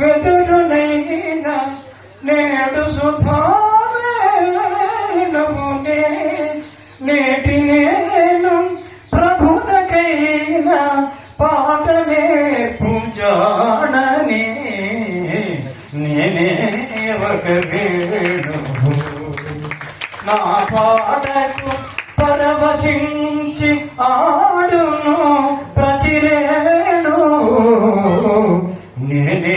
వెదురునైనా, నేడు సుధానునే, నేటి నేను ప్రభునకైనా పాటనే పూజాడనే, నేనే ఒక వేణువు. నా పాటకు పరవశించి ఆడును ప్రతి రేణువు, నేనే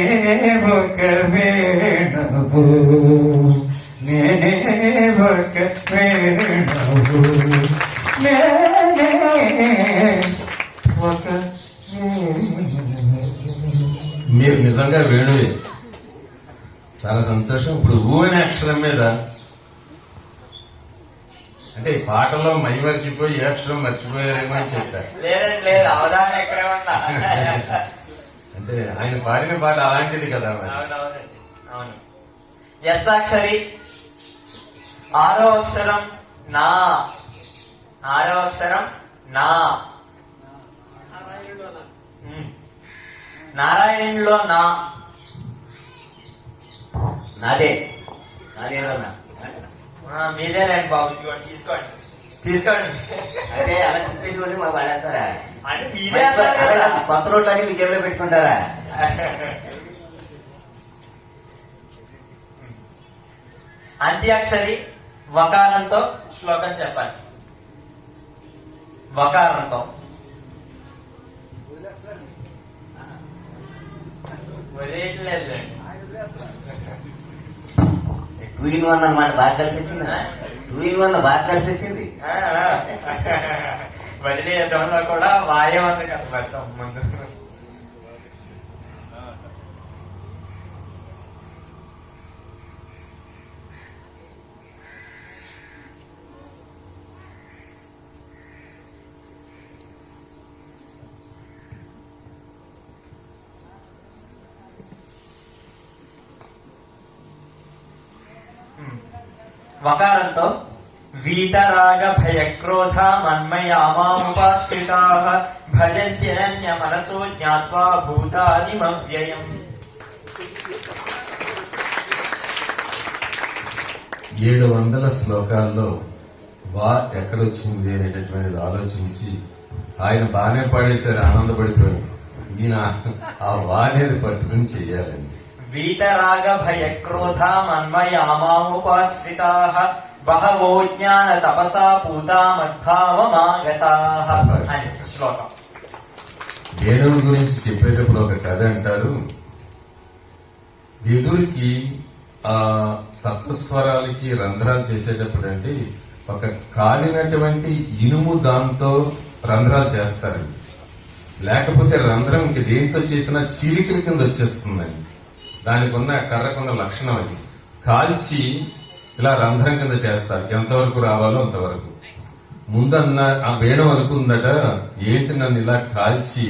ఒక వేణువు, నేనే ఒక వేణువు, నేనే ఒక మీరు నిజంగా వేణువే. చాలా సంతోషం. ఇప్పుడు ఊ అనే అక్షరం మీద అంటే ఈ పాటలో మైమరిచిపోయి ఏ అక్షరం మర్చిపోయారేమో అని చెప్పారు. లేదండి, లేదు, అవధానం ఎక్కడే ఉన్నా. అంటే ఆయన పాడిన పాట అలాంటిది కదా మరి. అవునవునండి, అవును. వ్యస్తాక్షరి, ఆరో అక్షరం నా, ఆరో అక్షరం నా. నారాయణులో నా, నాదే నాదేనా మీదేలేండి బాబు, ఇదిగోండి, తీసుకోండి తీసుకోండి. అంటే అలా చెప్పేసి మా పడేస్తారా? అంటే మీదే అన్నారు కదా. కొత్త రోడ్లన్నీ మీ జేబులో పెట్టుకుంటారా? అంత్యాక్షరి వకారంతో శ్లోకం చెప్పండి. వకారంతో వదిలేయట్లేదులేండి. 2 in 1 అన్నమాట. బాగా కలిసి వచ్చింది. 2 in 1 బాగా కలిసి వచ్చింది. వదిలేయడంలో కూడా వాయం ఉంది కదా పెడతాం ముందు. వకారంతో వీతరాగ భయక్రోధ మన్మయామాముపాశ్రితాః భజంత్యనన్య మనసో జ్ఞాత్వా భూతాదిమవ్యయం. 700 శ్లోకాల్లో వా ఎక్కడొచ్చింది అనేటటువంటిది ఆలోచించి ఆయన బాగానే పాడేశారు, ఆనందపడిపోయారు. ఈయన ఆ వా అనేది పట్టుకుని చెయ్యాలండి. వీతరాగ భయక్రోధ మన్మయామాముపాశ్రితాః బహవో జ్ఞాన తపసా పూతా మద్భావమాగతాః అని శ్లోకం. వేణువు గురించి చెప్పేటప్పుడు ఒక కథ అంటారు. ఎదురికి ఆ సప్తస్వరాలకి రంధ్రాలు చేసేటప్పుడు అండి ఒక కాలినటువంటి ఇనుము దాంతో రంధ్రాలు చేస్తారండి. లేకపోతే రంధ్రం ఇంక దేంతో చేసినా చీలికల కింద వచ్చేస్తుందండి. దానికి ఉన్న కర్రకున్న లక్షణం అది. కాల్చి ఇలా రంధ్రం కింద చేస్తారు, ఎంతవరకు రావాలో అంతవరకు. ముందన్న ఆ వేణం అనుకుందట, ఏంటి నన్ను ఇలా కాల్చి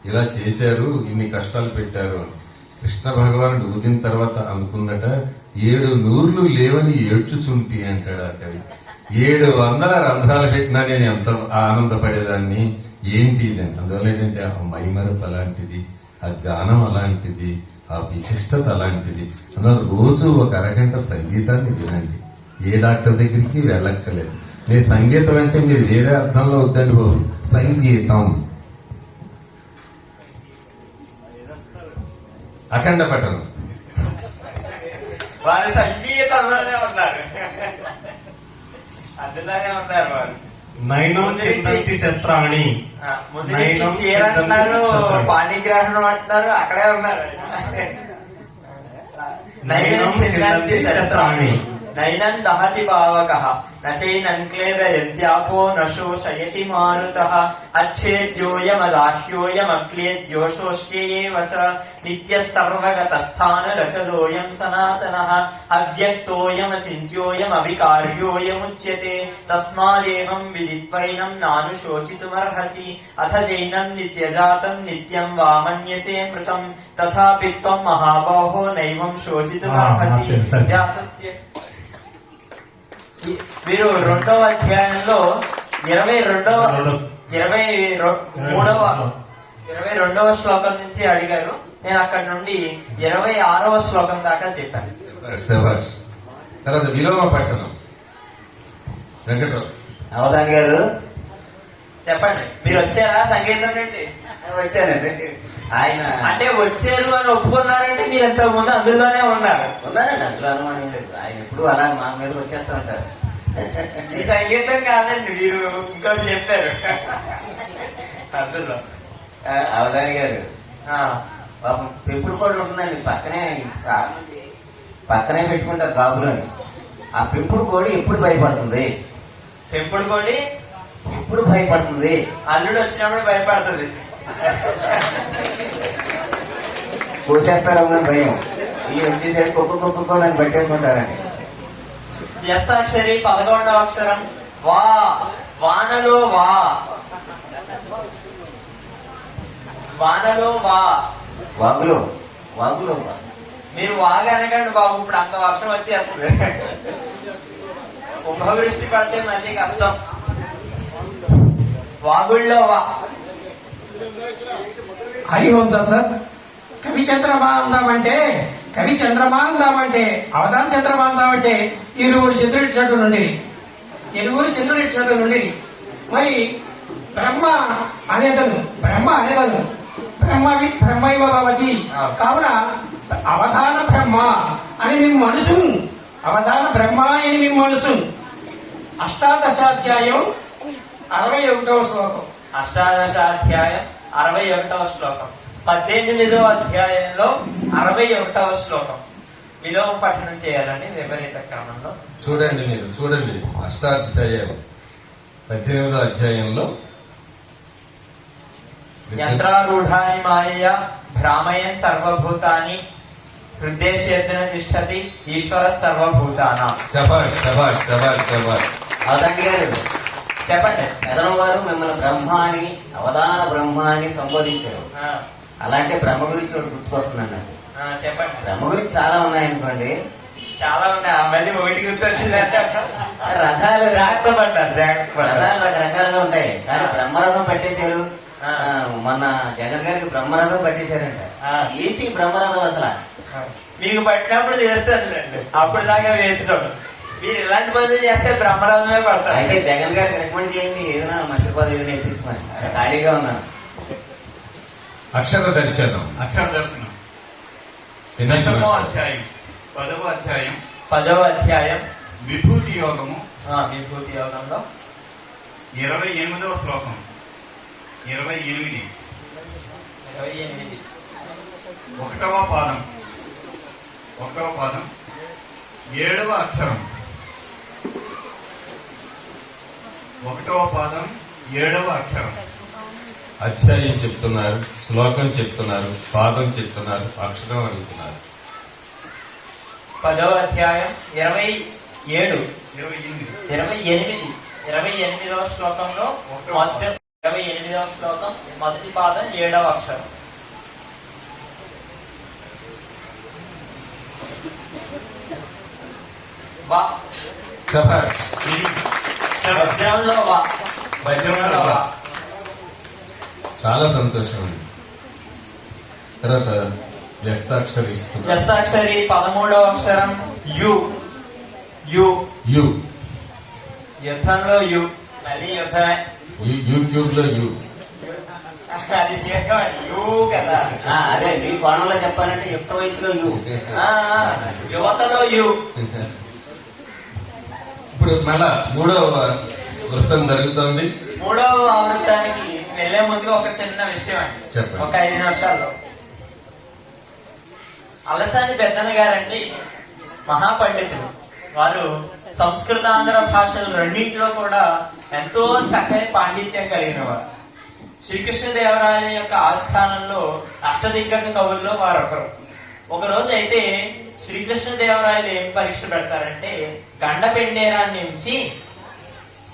ఇలా చేశారు, ఇన్ని కష్టాలు పెట్టారు అని. కృష్ణ భగవానుడు ఊదిన తర్వాత అనుకుందట, 7 నూర్లు లేవని ఏడ్చుచుంటి అంటాడు ఆ కవి. 700 రంధ్రాలు పెట్టినా నేను ఎంత ఆనందపడేదాన్ని, ఏంటి ఇది. అందువల్ల ఏంటంటే ఆ మైమరపు అలాంటిది, ఆ గానం అలాంటిది, ఆ విశిష్టత అలాంటిది. అందువల్ల రోజు ఒక అరగంట సంగీతాన్ని వినండి. ఏ డాక్టర్ దగ్గరికి వెళ్ళక్కలేదు. మీ సంగీతం అంటే మీరు వేరే అర్థంలో వద్దండి బాబు. సంగీతం అఖండ పఠనం. వారి సంగీతంలోనే ఉన్నారు, అందులోనే ఉన్నారు వారు. నైనం చిందంతి శస్త్రాణి. ముందు నుంచి చీర అంటున్నారు, పాణిగ్రహణం అంటున్నారు, అక్కడే ఉన్నారు. నైనం చిందంతి శస్త్రాణి నైనం దహతి పావకః నచైనం క్లేదయంత్యాపో నశోషయతి మారుతః అచ్ఛేద్యోయమదాహ్యోయమక్లేద్యోషోష్యేవ చ నిత్యః సర్వగతస్థానరచలోయం సనాతనః అవ్యక్తోయమచింత్యోయమవికార్యోయముచ్యతే తస్మాదేవం విదిత్వైనం నానుశోచితుమర్హసి అథ జైనం నిత్యజాతం నిత్యం వా మన్యసే మృతం తథాపి త్వం మహాబాహో నైవం శోచితుమర్హసి జాతస్య. మీరు 2వ అధ్యాయంలో 22వ శ్లోకం నుంచి అడిగారు. నేను అక్కడి నుండి 26వ శ్లోకం దాకా చెప్పాను. శభాష్. తర్వాత విలోమ పఠనం. వెంకట్రావు అవధాని గారు చెప్పండి. మీరు వచ్చారా సంగీతం నుండి? వచ్చానండి. ఆయన అంటే వచ్చారు అని ఒప్పుకున్నారంటే మీరు ఎంతకు ముందు అందులోనే ఉన్నారు. ఉన్నారండి, అందులో అనుమానం లేదు. ఆయన ఎప్పుడు అలా మా మీద వచ్చేస్తూ ఉంటారు. ఈ సంగీతం కాదండి, మీరు ఇంకోటి చెప్పారు అందులో. అవధాని గారు ఆ, పాపం పెంపుడు కోడి ఉంటుందండి పక్కనే, చాలా మంది పక్కనే పెట్టుకుంటారు కాపులోని. ఆ పెంపుడు కోడి ఎప్పుడు భయపడుతుంది, పెంపుడు కోడి ఎప్పుడు భయపడుతుంది, అల్లుడు వచ్చినప్పుడు భయపడుతుంది. కోసేస్తారో అని భయం. ఈ వచ్చేసరికి కుక్క నన్ను పట్టేసుకుంటారండి. వ్యస్తాక్షరి 11వ అక్షరం వా. వానలో వా, వానలో వా. వాగులో వాగులో మీరు వాగా అనకండి బాబు, ఇప్పుడు అంత వర్షం వచ్చేస్తుంది. కుంభవృష్టి పడితే మళ్ళీ కష్టం. వాగుల్లో వా. హరి ఓం సార్. కవి చంద్రమా అందామంటే, కవి చంద్రమా అందామంటే, అవతార చంద్రమా అందామంటే 20 చంద్రుడి ఇచ్చినట్టు నుండి, 20 చంద్రుడి ఇచ్చినట్టు నుండి. మరి బ్రహ్మ అనేదను బ్రహ్మైవ భవతి. కావున అవధాన బ్రహ్మ అని మేము మనసు, అవధాన బ్రహ్మ అని మేము మనసు. 18వ అధ్యాయం 61వ శ్లోకం. 18వ అధ్యాయం 61వ శ్లోకం. 18వ అధ్యాయంలో 61వ శ్లోకం విలోమ పఠనం చేయాలని విపరీత క్రమంలో. చూడండి, మీరు చూడండి. అష్టాధ్యాయాలు 18వ అధ్యాయంలో యంత్రారూఢాని మాయయ భ్రామయన్ సర్వభూతాని హృదయేషేర్జున తిష్టతి ఈశ్వర సర్వభూతానాం. శభాష్ శభాష్ శభాష్ శభాష్. అవధాని గారు చెప్పండి. చదనం వారు మిమ్మల్ని బ్రహ్మ అని, అవధాన బ్రహ్మ అని సంబోధించారు. ఆ, అలాంటి బ్రహ్మ గురించి ఒకటి గుర్తుకొస్తుందండి నాకు. చెప్పండి. బ్రహ్మ గురించి చాలా ఉన్నాయనుకోండి. చాలా ఉన్నాయి మళ్ళీ ఒకటి గుర్తొచ్చిందంటే రథాలు జాగ్రత్త పడ్డారు జాగ్రత్త పడ్డారు రథాలు రకరకాలుగా ఉంటాయి కానీ బ్రహ్మరథం పట్టేశారు. ఆ. మొన్న జగన్ గారికి బ్రహ్మరథం పట్టేశారంట. ఆ. ఏంటి బ్రహ్మరథం అసలు? మీకు పట్టినప్పుడు చేస్తారులేండి, అప్పుడు దాకా వేసి చూడండి. మీరు ఇలాంటి పనులు చేస్తే బ్రహ్మరథమే పడతారు. అయితే జగన్ గారికి రికమెండ్ చేయండి, ఏదైనా మంత్రి పదవి నేర్పించమని. ఖాళీగా ఉన్నాను. అక్షర దర్శనం అక్షర దర్శనం ఎన్నో 10వ అధ్యాయం 10వ అధ్యాయం 10వ అధ్యాయం విభూతి యోగము విభూతి యోగంలో 28వ శ్లోకం 28 28 ఒకటవ పాదం 7వ అక్షరం 1వ పాదం 7వ అక్షరం. అధ్యాయం చెప్తున్నారు, శ్లోకం చెప్తున్నారు, పాదం చెప్తున్నారు, అక్షరం అడుగుతున్నారు. 10వ అధ్యాయం 27 28 28వ శ్లోకంలో మొదటి 28వ శ్లోకం మొదటి పాదం 7వ అక్షరం. వా సఫర్ వజ్రంలో వా వజ్రంలో వా. చాలా సంతోషం అండి. తర్వాత వ్యస్తాక్షరి ఇస్తున్నారు. వ్యస్తాక్షరి 13వ అక్షరం యు. యు యు యుద్ధంలో యు, మళ్ళీ యుద్ధమే. యూట్యూబ్ లో యు. అది దీర్ఘం, యు కదా. అదే మీ కోణంలో చెప్పాలంటే యుక్త వయసులో ఆ, యువతలో యు. ఇప్పుడు మళ్ళా 3వ వృత్తం జరుగుతోంది. 3వ ఆవృత్తానికి వెళ్లే ముందు ఒక చిన్న విషయం అండి, చెప్పండి. ఒక 5 నిమిషాల్లో. అలసాని పెద్దన గారండి మహాపండితులు. వారు సంస్కృత ఆంధ్ర భాషలు రెండింటిలో కూడా ఎంతో చక్కని పాండిత్యం కలిగిన వారు. శ్రీకృష్ణదేవరాయల యొక్క ఆస్థానంలో అష్టదిగ్గజ కవుల్లో వారు ఒకరు. ఒక రోజు అయితే శ్రీకృష్ణదేవరాయలు ఏం పరీక్ష పెడతారంటే గండపెండేరాన్ని ఉంచి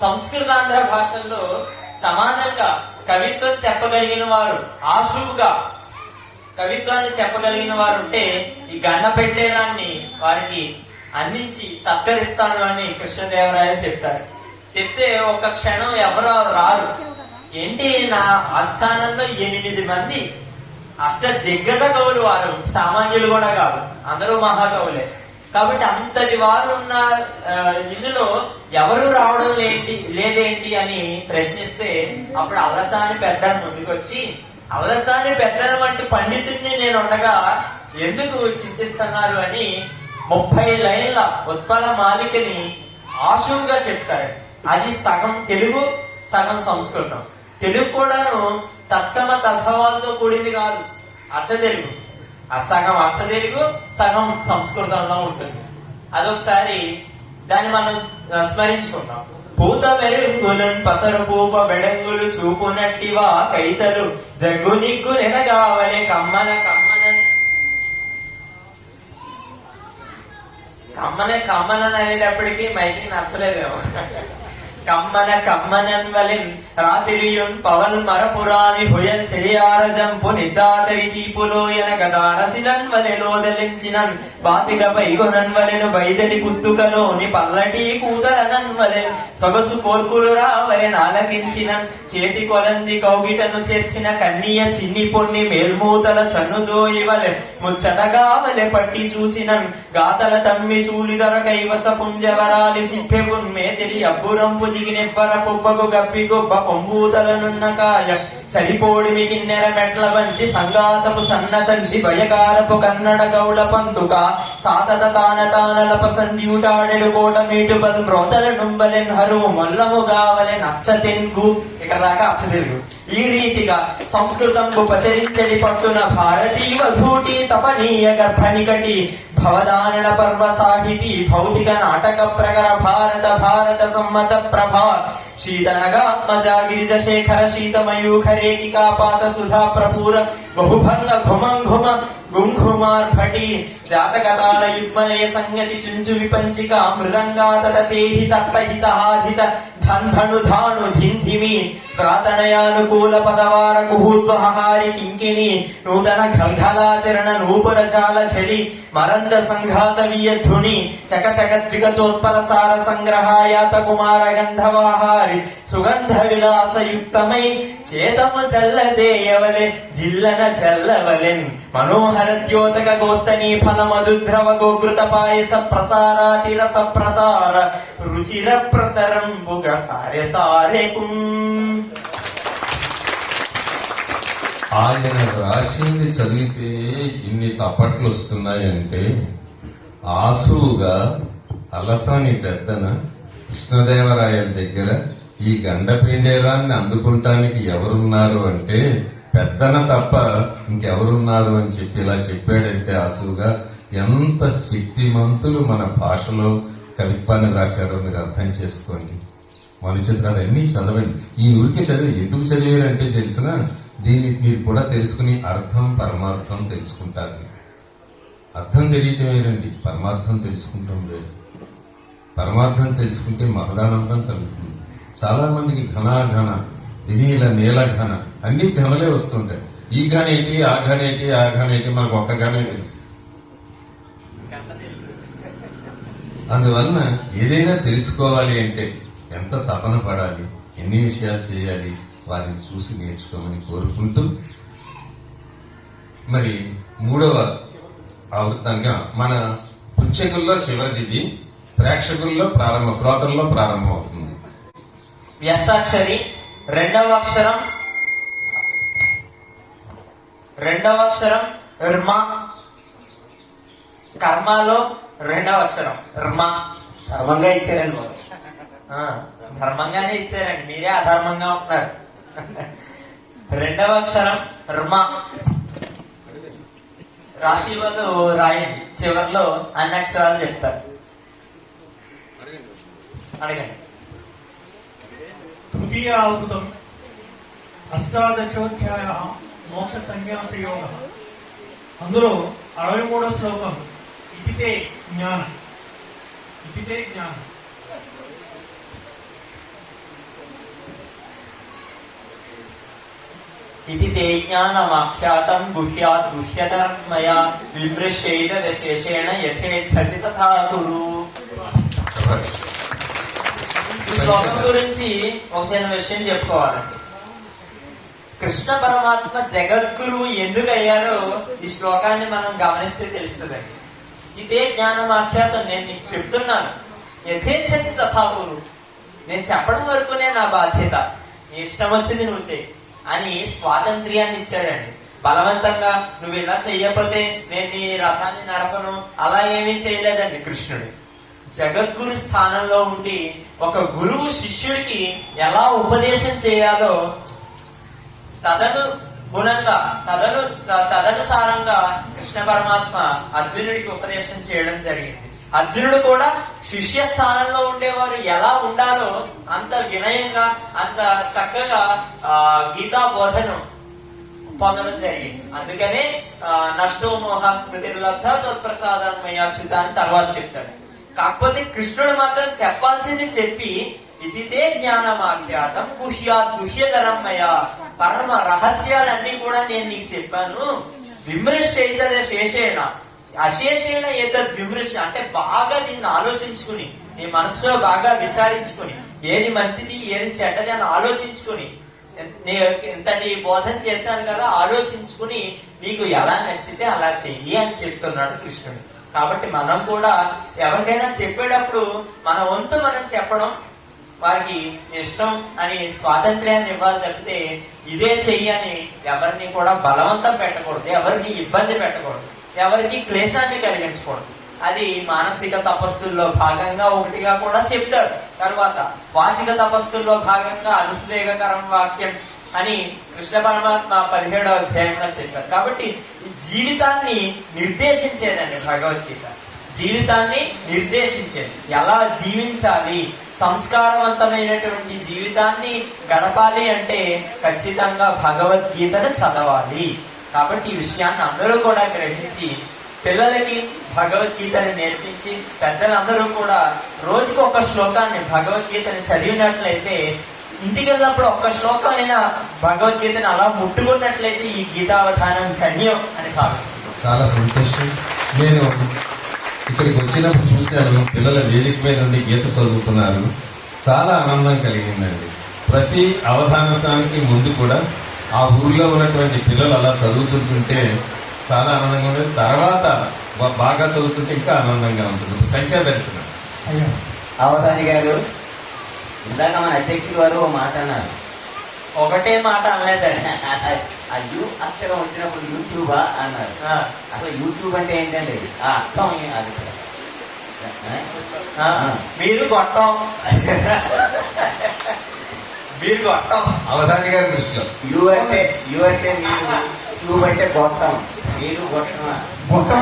సంస్కృతాంధ్ర భాషల్లో సమానంగా కవిత్వం చెప్పగలిగిన వారు, ఆశువుగా కవిత్వాన్ని చెప్పగలిగిన వారు ఉంటే ఈ గండపెండేరాన్ని వారికి అందించి సత్కరిస్తాను అని కృష్ణదేవరాయలు చెప్తారు. చెప్తే ఒక క్షణం ఎవరో రారు. ఏంటి, నా ఆస్థానంలో 8 మంది అష్ట దిగ్గజ కవులు, వారు సామాన్యులు కూడా కాదు, అందరూ మహాకవులే. కాబట్టి అంతటి వారు ఉన్న ఇందులో ఎవరు రావడం లేదేంటి అని ప్రశ్నిస్తే అప్పుడు అలసాని పెద్దలు ముందుకొచ్చి, అలసాని పెద్దల వంటి పండితుడిని నేను ఉండగా ఎందుకు చింతిస్తున్నారు అని 30 లైన్ల ఉత్పల మాలికని ఆశువుగా చెప్తాడు. అది సగం తెలుగు సగం సంస్కృతం. తెలుగు కూడాను తత్సమ తద్భవాలతో కూడింది కాదు, అచ్చ తెలుగు. ఆ సగం అచ్చ తెలుగు సగం సంస్కృతంలో ఉంటుంది. అదొకసారి దాన్ని మనం స్మరించుకుందాం. పూత వెలుగులను పసరు పూప బెడంగులు చూపునట్టివా కైతలు జగ్గు నిగ్గు నెనగావలే కమ్మన కమ్మనని అనేటప్పటికీ మైకి నచ్చలేదేమో. కమ్మనన్ వలెన్ రాతిరియున్ పవన్ మరపురాని హుయన్ చెలియారజంపు నిద్దాతరి తీపులోయన గదారసిలన్ వలెలోదలించినన్ బాతిగ పైగొనన్ వలెను బైదలి కుత్తుకలోని పల్లటి కూతలనన్ వలెన్ సొగసు కోర్కులు రావలెన్ ఆలకించినన్ చేతి కొలంది కౌగిటను చేర్చిన కన్నీయ చిన్ని పొన్ని మేల్మూతల చన్నుదోయి వలె ముచ్చటగా వలె పట్టి చూచినన్ గాతల తమ్మి చూలిదర కైవస పుంజవరాలి సిప్పెగున్ మేతిరి అబ్బురంపు జిగినెబ్బర పుబ్బకు గప్పి గొప్ప పొంగూతలనున్న కాయ సరిపోడిమి కిన్నెర మెట్ల బంతి సంగాతపు సన్నతంది భయకారపు కన్నడ గౌళ పంతుక సాతత తానల పసంది ఉటాడెడు కోట మీటు బల్ మ్రోతల నుంబలెన్ హరు మొల్లముగావలెన్ అచ్చ తెన్గు. ఇక్కడ దాకా అచ్చ తెలుగు. ఈ రీతిగా సంస్కృతంబు పచరించడి పట్టున భారతీయ ధూటి తపనీయ గర్భనికటి భవదానన పర్వ సాహితీ భౌతిక నాటక ప్రకర భారత సమ్మత ప్రభా శీతనగాత్మజా గిరిజ శేఖర శీతమయూఖ రేఖికా పాత సుధా ప్రపూర బహుభంగ ఘుమ గుంఘుమార్భటి జాతకతాళ యుగ్మలయ సంగతి చుంచు విపంచిక మృదంగా తతేహి తత్పహితాహిత ధన్ధను ధాను ధింధిమి ప్రాతనయానుకూల పదవార కుహూత్వహారి కింకిణి నూతన ఘల్ఘలాచరణ నూపుర జాల చలి మరంద సంఘాత వియధ్వుని చకచక ద్విగచోత్పల సార సంగ్రహాయాత కుమార గంధవాహారి సుగంధ విలాసయుక్తమై చేతము చల్లజేయవలె జిల్లన చల్లవలెన్ మనోహర ద్యోతక గోస్తనీ ఫల మధుద్రవ గోకృత పాయస ప్రసారాతిరస ప్రసార రుచిర ప్రసరంబుగ సారె సారెకుం. ఆయన రాసింది చదివితే ఇన్ని తప్పట్లు వస్తున్నాయంటే ఆసువుగా అలసాని పెద్దన కృష్ణదేవరాయల దగ్గర ఈ గండపిండేరాన్ని అందుకుంటానికి ఎవరున్నారు అంటే పెద్దన తప్ప ఇంకెవరున్నారు అని చెప్పి ఇలా చెప్పాడంటే ఆసువుగా ఎంత శక్తిమంతులు మన భాషలో కవిత్వాన్ని రాశారో మీరు అర్థం చేసుకోండి. మనుచిత్రాలు అన్ని చదవండి. ఈ ఊరికే చదివి ఎందుకు చదివారంటే తెలిసిన దీన్ని మీరు కూడా తెలుసుకుని అర్థం పరమార్థం తెలుసుకుంటారు. అర్థం తెలియటం వేరండి, పరమార్థం తెలుసుకుంటాం వేరు. పరమార్థం తెలుసుకుంటే మహదానందం కలుగుతుంది. చాలా మందికి ఘనాఘన వినీల నీలఘన అన్ని ఘనలే వస్తుంటాయి. ఈ ఘనేటి ఆ ఘనేటి ఆ ఘనేటి మనకు ఒక్క ఘనే తెలుసు. అందువలన ఏదైనా తెలుసుకోవాలి అంటే ఎంత తపన పడాలి, ఎన్ని విషయాలు చేయాలి, వారిని చూసి నేర్చుకోమని కోరుకుంటూ మరి 3వ ఆవృత్తంగా మన పుచ్చకుల్లో చివరిది ప్రేక్షకుల్లో ప్రారంభం, శ్రోతల్లో ప్రారంభం అవుతుంది. వ్యస్తాక్షరి రెండవ అక్షరం ర్మ. కర్మలో రెండవ అక్షరం ర్మ. ధర్మంగా ఇచ్చారండి వారు. ధర్మంగానే ఇచ్చారండి, మీరే అధర్మంగా ఉంటున్నారు. రెండవ అక్షరం ర్మ. రాసి వాళ్ళు రాయండి, చివరిలో అన్ని అక్షరాలు చెప్తారు. అడగండి. తృతీయ ఆవృతం అష్టాదశోధ్యాయ మోక్ష సన్యాస యోగ. అందులో 63వ శ్లోకం ఇతితే జ్ఞానం. ఇతితే జ్ఞానం. ఇది తే జ్ఞానమాఖ్యాతం గుహ్యాత్ గుహ్యతరం మయా విమృశ్యేతశేషేణ యథేచ్ఛసి తథా కురు. ఈ శ్లోకం గురించి ఒక చిన్న విషయం చెప్పుకోవాలండి. కృష్ణ పరమాత్మ జగద్గురువు ఎందుకు అయ్యారో ఈ శ్లోకాన్ని మనం గమనిస్తే తెలుస్తుందండి. ఇదే జ్ఞానమాఖ్యాతం, నేను నీకు చెప్తున్నాను, యథేచ్ఛసి తథా కురు, నేను చెప్పడం వరకునే నా బాధ్యత, నీ ఇష్టం వచ్చింది నువ్వు చెయ్యి అని స్వాతంత్ర్యాన్ని ఇచ్చాడండి. బలవంతంగా నువ్వు ఇలా చెయ్యకపోతే నేను నీ రథాన్ని నడపను అలా ఏమీ చేయలేదండి కృష్ణుడు. జగద్గురు స్థానంలో ఉండి ఒక గురువు శిష్యుడికి ఎలా ఉపదేశం చేయాలో తదనుసారంగా కృష్ణ పరమాత్మ అర్జునుడికి ఉపదేశం చేయడం జరిగింది. అర్జునుడు కూడా శిష్య స్థానంలో ఉండేవారు ఎలా ఉండాలో అంత వినయంగా అంత చక్కగా గీతా బోధను పొందడం జరిగింది. అందుకనే నష్టో మోహ స్మృతిర్లబ్ధ తత్ప్రసాదమయ్యాచ్యుత అని తర్వాత చెప్తాడు. కాకపోతే కృష్ణుడు మాత్రం చెప్పాల్సింది చెప్పి ఇదితే జ్ఞానమాఖ్యాతం గుహ్యాత్ గుహ్యతరం మయా, పరమ రహస్యాలన్నీ కూడా నేను నీకు చెప్పాను. విమృశ్యైతద శేషేణ, అశేషేణ ఏతద్ విమృశ అంటే బాగా దీన్ని ఆలోచించుకుని, నీ మనసులో బాగా విచారించుకుని, ఏది మంచిది ఏది చెడ్డది అని ఆలోచించుకుని, ఇంతటి బోధన చేశాను కదా, ఆలోచించుకుని నీకు ఎలా నచ్చితే అలా చెయ్యి అని చెప్తున్నాడు కృష్ణుడు. కాబట్టి మనం కూడా ఎవరికైనా చెప్పేటప్పుడు మన వంతు మనం చెప్పడం, వారికి ఇష్టం అని స్వాతంత్ర్యాన్ని ఇవ్వాలి తప్పితే ఇదే చెయ్యి అని ఎవరిని కూడా బలవంతం పెట్టకూడదు, ఎవరికి ఇబ్బంది పెట్టకూడదు, ఎవరికి క్లేశాన్ని కలిగించకూడదు. అది మానసిక తపస్సుల్లో భాగంగా ఒకటిగా కూడా చెప్తారు. తర్వాత వాచిక తపస్సుల్లో భాగంగా అనుష్లేఖకరం వాక్యం అని కృష్ణ పరమాత్మ 17వ అధ్యాయంలో చెప్పారు. కాబట్టి జీవితాన్ని నిర్దేశించేదండి భగవద్గీత. జీవితాన్ని నిర్దేశించేది, ఎలా జీవించాలి, సంస్కారవంతమైనటువంటి జీవితాన్ని గడపాలి అంటే ఖచ్చితంగా భగవద్గీతను చదవాలి. కాబట్టి ఈ విషయాన్ని అందరూ కూడా గ్రహించి పిల్లలకి భగవద్గీతని నేర్పించి పెద్దలందరూ కూడా రోజుకు ఒక శ్లోకాన్ని భగవద్గీతని చదివినట్లయితే ఇంటికి వెళ్ళినప్పుడు ఒక్క శ్లోకం అయినా భగవద్గీతని అలా ముట్టుకున్నట్లయితే ఈ గీతావధానం ధన్యం అని భావిస్తున్నాను. చాలా సంతోషం. నేను ఇక్కడికి వచ్చినప్పుడు చూశాను, పిల్లల వేదిక మీద నుండి గీత చదువుతున్నారు. చాలా ఆనందం కలిగిందండి. ప్రతి అవధానానికి ముందు కూడా ఆ ఊర్లో ఉన్నటువంటి పిల్లలు అలా చదువుతుంటుంటే చాలా ఆనందంగా ఉంటుంది. తర్వాత బాగా చదువుతుంటే ఇంకా ఆనందంగా ఉంటుంది. సంఖ్యా దర్శనం. అయ్యా అవధాని గారు, ఇందాక మన అధ్యక్షులు వారు ఓ మాట అన్నారు. ఒకటే మాట అనలేదండి. ఆ యూ అక్షరం వచ్చినప్పుడు యూట్యూబా అన్నారు. ఆ, అసలు యూట్యూబ్ అంటే ఏంటండి? ఆ అర్థం అది ఆ, మీరు గొట్టం మీరు గొట్టం. అవధాని గారి దృష్టిలో యూ అంటే మీరు, ట్యూబ్ అంటే గొట్టం, మీరు గొట్టమా? మొత్తం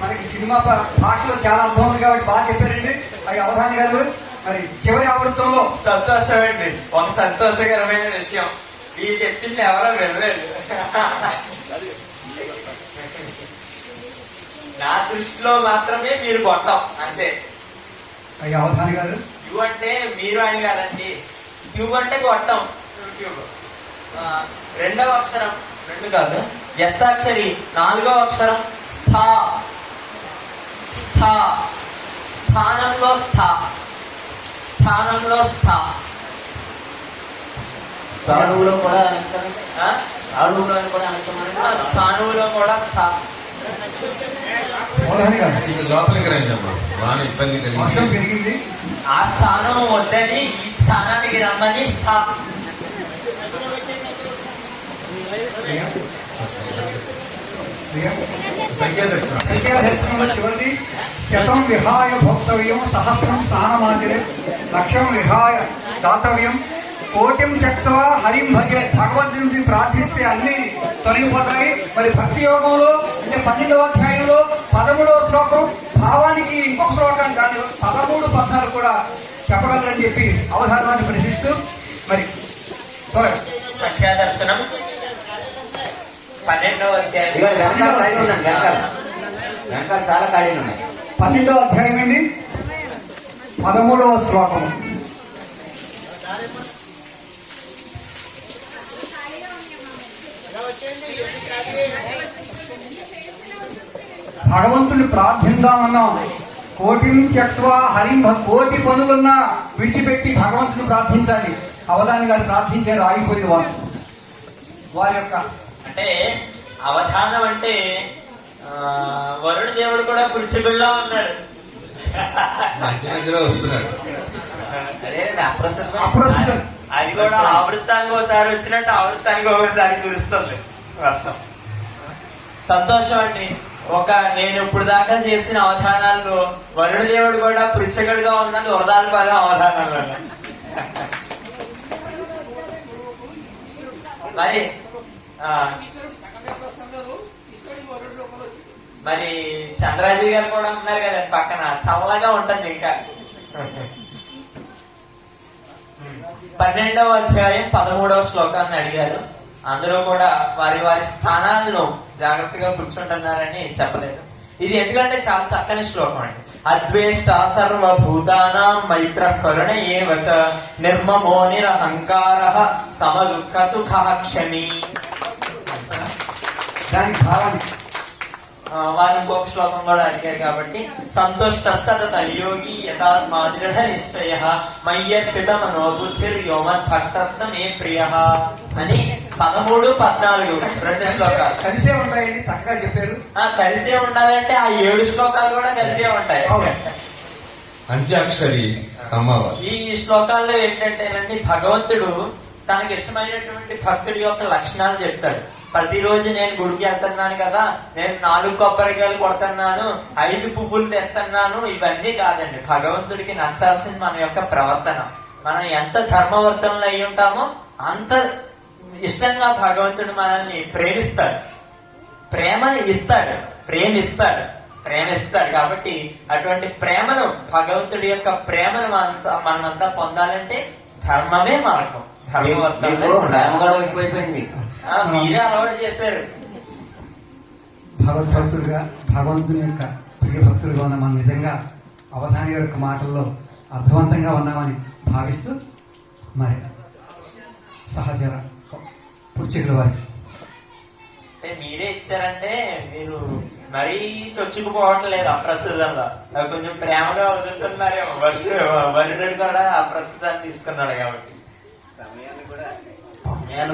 మనకి సినిమా భాషలో చాలా అర్థం ఉంది కాబట్టి బాగా చెప్పారండి అది అవధాని గారు. మరి చివరి ఆవృత్తంలో సంతోషం అండి. ఒక సంతోషకరమైన విషయం, మీరు చెప్పింది ఎవరో వెళ్ళలేదు. నా దృష్టిలో మాత్రమే మీరు గొట్టం అంతే. అయ్యా అవధాని గారు, యు అంటే మీరు అని కాదండి, ట్యూబ్ అంటే గొట్టం. ట్యూబ్ రెండవ అక్షరం, రెండు కాదు, వ్యస్తాక్షరి నాలుగవ అక్షరం స్థా. స్థా, స్థానంలో స్థా, స్థానంలో స్థా. స్థాణువులో కూడా అనొచ్చు, ఆ? స్థాణువులో అని కూడా అనొచ్చు. స్థానువులో కూడా స్థా. అవధాని గారు, ఇది లోపలికి రండి అమ్మా. బాగా ఇబ్బంది వర్షం కలిగింది. పెరిగింది. ఆ స్థానం వద్దని ఈ స్థానానికి రమ్మని స్థా. అయ్యా, అయ్యా, సంఖ్యా దర్శనం. సంఖ్యాదర్శనంలో చివరిది శతం విహాయ భోక్తవ్యం, సహస్రం స్నానమాదిరే, లక్ష్యం విహాయ దాతవ్యం, కోటిం త్యక్త్వా హరిం భజే. భగవంతుడిని ప్రార్థిస్తే అన్ని తొలగిపోతాయి. మరి భక్తి యోగంలో అంటే 12వ అధ్యాయంలో 13వ శ్లోకం భావానికి ఇంకొక శ్లోకాన్ని దాని 13, 14 కూడా చెప్పగలరని చెప్పి అవధానాన్ని ప్రశ్నిస్తూ మరి సంఖ్యా దర్శనం 12వ అధ్యాయం. ఇవాళ వెనకాల ఖాళీ ఉన్నాను, వెనకాల చాలా ఖాళీలు ఉన్నాయి. 12వ అధ్యాయం అండి, 13వ శ్లోకం. భగవంతుని ప్రార్థిందామన్నా కోటిం త్యక్త్వా హరిం కోటి పనులున్నా విడిచిపెట్టి భగవంతుని ప్రార్థించాలి. అవధాని గారు ప్రార్థించారు, ఆగిపోయింది వారి యొక్క అంటే అవధానం అంటే వరుణ దేవుడు కూడా పృథ్వీలో ఉన్నాడు. మధ్య మధ్యలో వస్తున్నాడు. అదేనండి అప్రస్తుతం. అప్రస్తుతం. అది కూడా ఆవృత్తానికి ఒకసారి వచ్చినట్టు ఆవృత్తానికి ఒకసారి కురుస్తుంది వర్షం. సంతోషం అండి. నేను ఇప్పుడు దాకా చేసిన అవధానాల్లో వరుణ దేవుడు కూడా పృచ్ఛకుడుగా ఉన్నది వరదాల పాలెం అవధానంలో. మరి చంద్రాజీ గారు కూడా ఉన్నారు కదండి పక్కన, చల్లగా ఉంటుంది ఇంకా. 12వ అధ్యాయం 13వ శ్లోకాన్ని అడిగారు. అందరూ కూడా వారి వారి స్థానాలను జాగ్రత్తగా కూర్చుంటున్నారని చెప్పలేదు. ఇది ఎందుకంటే చాలా చక్కని శ్లోకం అండి. అద్వేష్ట సర్వభూతానాం మైత్ర కరుణ ఏవచ నిర్మమో నిరహంకార సమదుఃఖ సుఖ క్షమి. దానికి భావం వారు ఇంకొక శ్లోకం కూడా అడిగారు కాబట్టి సంతుష్ట సతత యోగి యథాత్మా దృఢ నిశ్చయ మయ్యర్పిత మనోబుద్ధిర్ యోమన్ భక్తస్స మే ప్రియ అని 13, 14 రెండు శ్లోకాలు కలిసే ఉంటాయండి. చక్కగా చెప్పారు. కలిసే ఉండాలంటే ఆ 7 శ్లోకాలు కూడా కలిసే ఉంటాయి. అంత్యాక్షరి అమ్మవారు. ఈ శ్లోకాల్లో ఏంటంటేనండి, భగవంతుడు తనకి ఇష్టమైనటువంటి భక్తుడి యొక్క లక్షణాలు చెప్తాడు. ప్రతిరోజు నేను గుడికి వెళ్తున్నాను కదా, నేను 4 కొబ్బరికాయలు కొడుతున్నాను, 5 పువ్వులు తెస్తున్నాను, ఇవన్నీ కాదండి. భగవంతుడికి నచ్చాల్సింది మన యొక్క ప్రవర్తన. మనం ఎంత ధర్మవర్తనలు అయి ఉంటామో అంత ఇష్టంగా భగవంతుడు మనల్ని ప్రేమిస్తాడు, ప్రేమని ఇస్తాడు, ప్రేమిస్తాడు. కాబట్టి అటువంటి ప్రేమను, భగవంతుడి యొక్క ప్రేమను మనమంతా పొందాలంటే ధర్మమే మార్గం. ధర్మవర్తన ప్రేమ కూడా ఎక్కువైపోయింది మీకు. మీరే అలవాటు చేశారు. భగవద్భక్తులుగా భగవంతుని యొక్క ప్రియ భక్తులుగా ఉన్న మనం నిజంగా అవధాని గారి యొక్క మాటల్లో అర్థవంతంగా ఉన్నామని భావిస్తూ మరి సహచర పుచ్చికల వారికి అంటే మీరే ఇచ్చారంటే మీరు మరీ చొచ్చుకుపోవట్లేదు అప్రస్తుతంలో. అవి కొంచెం ప్రేమగా వదులుతున్నారు. వరుణుడు కూడా అప్రస్తుతాన్ని తీసుకున్నాడు కాబట్టి. సమయాన్ని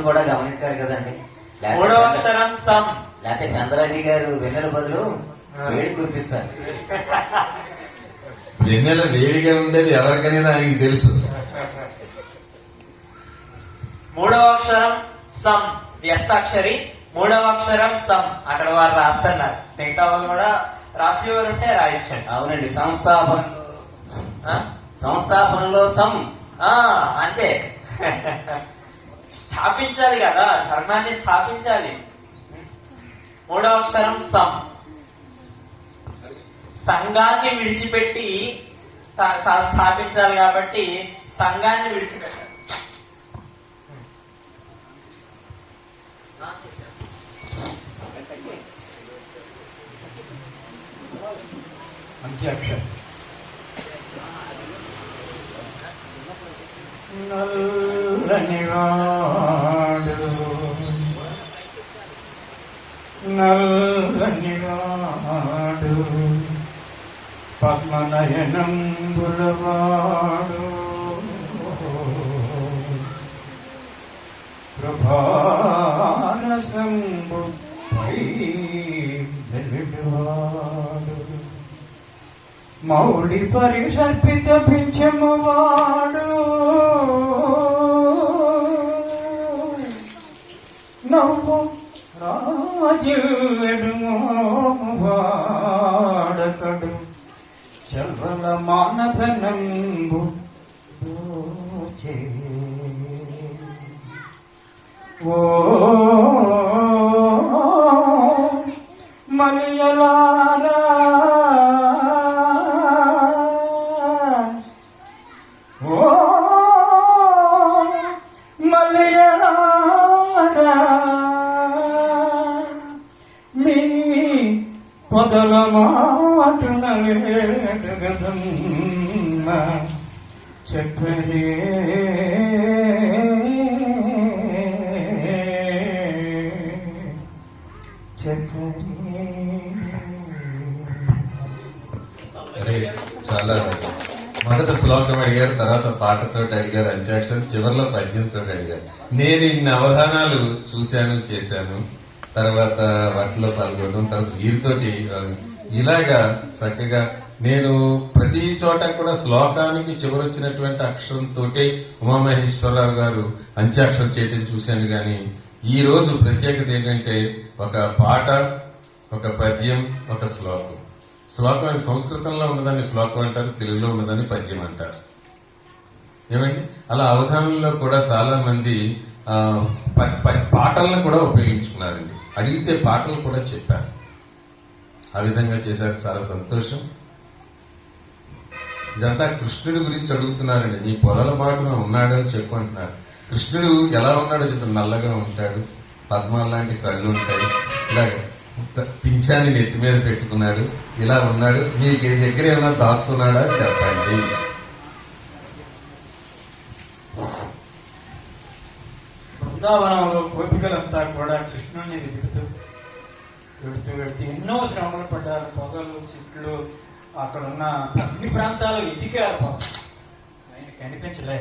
కూడా గమనించాలి కదండి. మూడవ అక్షరం సం. లేకపోతే చంద్రాజీ గారు వెన్నెల బదులు వేడి కురిపిస్తారు. వెన్నెల వేడిగా ఉండేది ఎవరికైనా ఆయనకి తెలుసు. మూడవ అక్షరం సం, వ్యస్తాక్షరి. మూడవ అక్షరం సం. అక్కడ వారు రాస్తున్నారు. మిగతా వాళ్ళు కూడా రాసేవారు ఉంటే రాయించండి. అవునండి. సంస్థాపనలో సం. అంతే. స్థాపించాలి కదా, ధర్మాన్ని స్థాపించాలి. మూడవ అక్షరం సం. సంఘాన్ని విడిచిపెట్టి స్థాపించాలి కాబట్టి సంఘాన్ని విడిచిపెట్టాలి. అంత్యాక్షరం నల్లనివాడు నల్లనివాడు పద్మనయనంబులవాడు ప్రభారసంబు పై వెలుగువాడు మౌళి పరిసర్పిత పింఛమువాడు నవ్వు రాజుడు వాడకడు చల్వల మానధనంబు దోచే ఓ మలియలారా ఓ మలియలారా మీ పొదల మాటున వేడుగదమ్మ చెప్పరే చాలా మొదట శ్లోకం అడిగారు, తర్వాత పాటతో అడిగారు, అంత్యాక్షరం చివరిలో పద్యంతో అడిగారు. నేను ఇన్ని అవధానాలు చూశాను, చేశాను. తర్వాత వాటిలో పాల్గొనడం, తర్వాత వీరితోటి ఇలాగా చక్కగా నేను ప్రతి చోట కూడా శ్లోకానికి చివరొచ్చినటువంటి అక్షరంతో ఉమామహేశ్వరరావు గారు అంత్యాక్షరం చేయడం చూశాను. కానీ ఈ రోజు ప్రత్యేకత ఏంటంటే ఒక పాట, ఒక పద్యం, ఒక శ్లోకం. శ్లోకం సంస్కృతంలో ఉన్నదాన్ని శ్లోకం అంటారు, తెలుగులో ఉన్నదాన్ని పద్యం అంటారు. ఏమండి, అలా అవధానంలో కూడా చాలా మంది పాటలను కూడా ఉపయోగించుకున్నారండి. అడిగితే పాటలు కూడా చెప్పారు. ఆ విధంగా చేశారు. చాలా సంతోషం. ఇదంతా కృష్ణుడి గురించి అడుగుతున్నారండి. నీ పొదల మాటలో ఉన్నాడు అని చెప్పు అంటున్నారు. కృష్ణుడు ఎలా ఉన్నాడో చెప్పండి. నల్లగా ఉంటాడు, పద్మాల లాంటి కళ్ళు ఉంటాయి, ఇలాగ పింఛాన్ని నెత్తి మీద పెట్టుకున్నాడు, ఇలా ఉన్నాడు. మీకు దగ్గర ఏమైనా దాక్కున్నాడా చెప్పండి. బృందావనంలో గోపికలంతా కూడా కృష్ణుడిని వెతుకుతూ వెళుతూ ఎన్నో శ్రమలు పడ్డారు. పొగలు, చెట్లు, అక్కడ ఉన్న అన్ని ప్రాంతాలు వెతికారు. ఆయన కనిపించలే.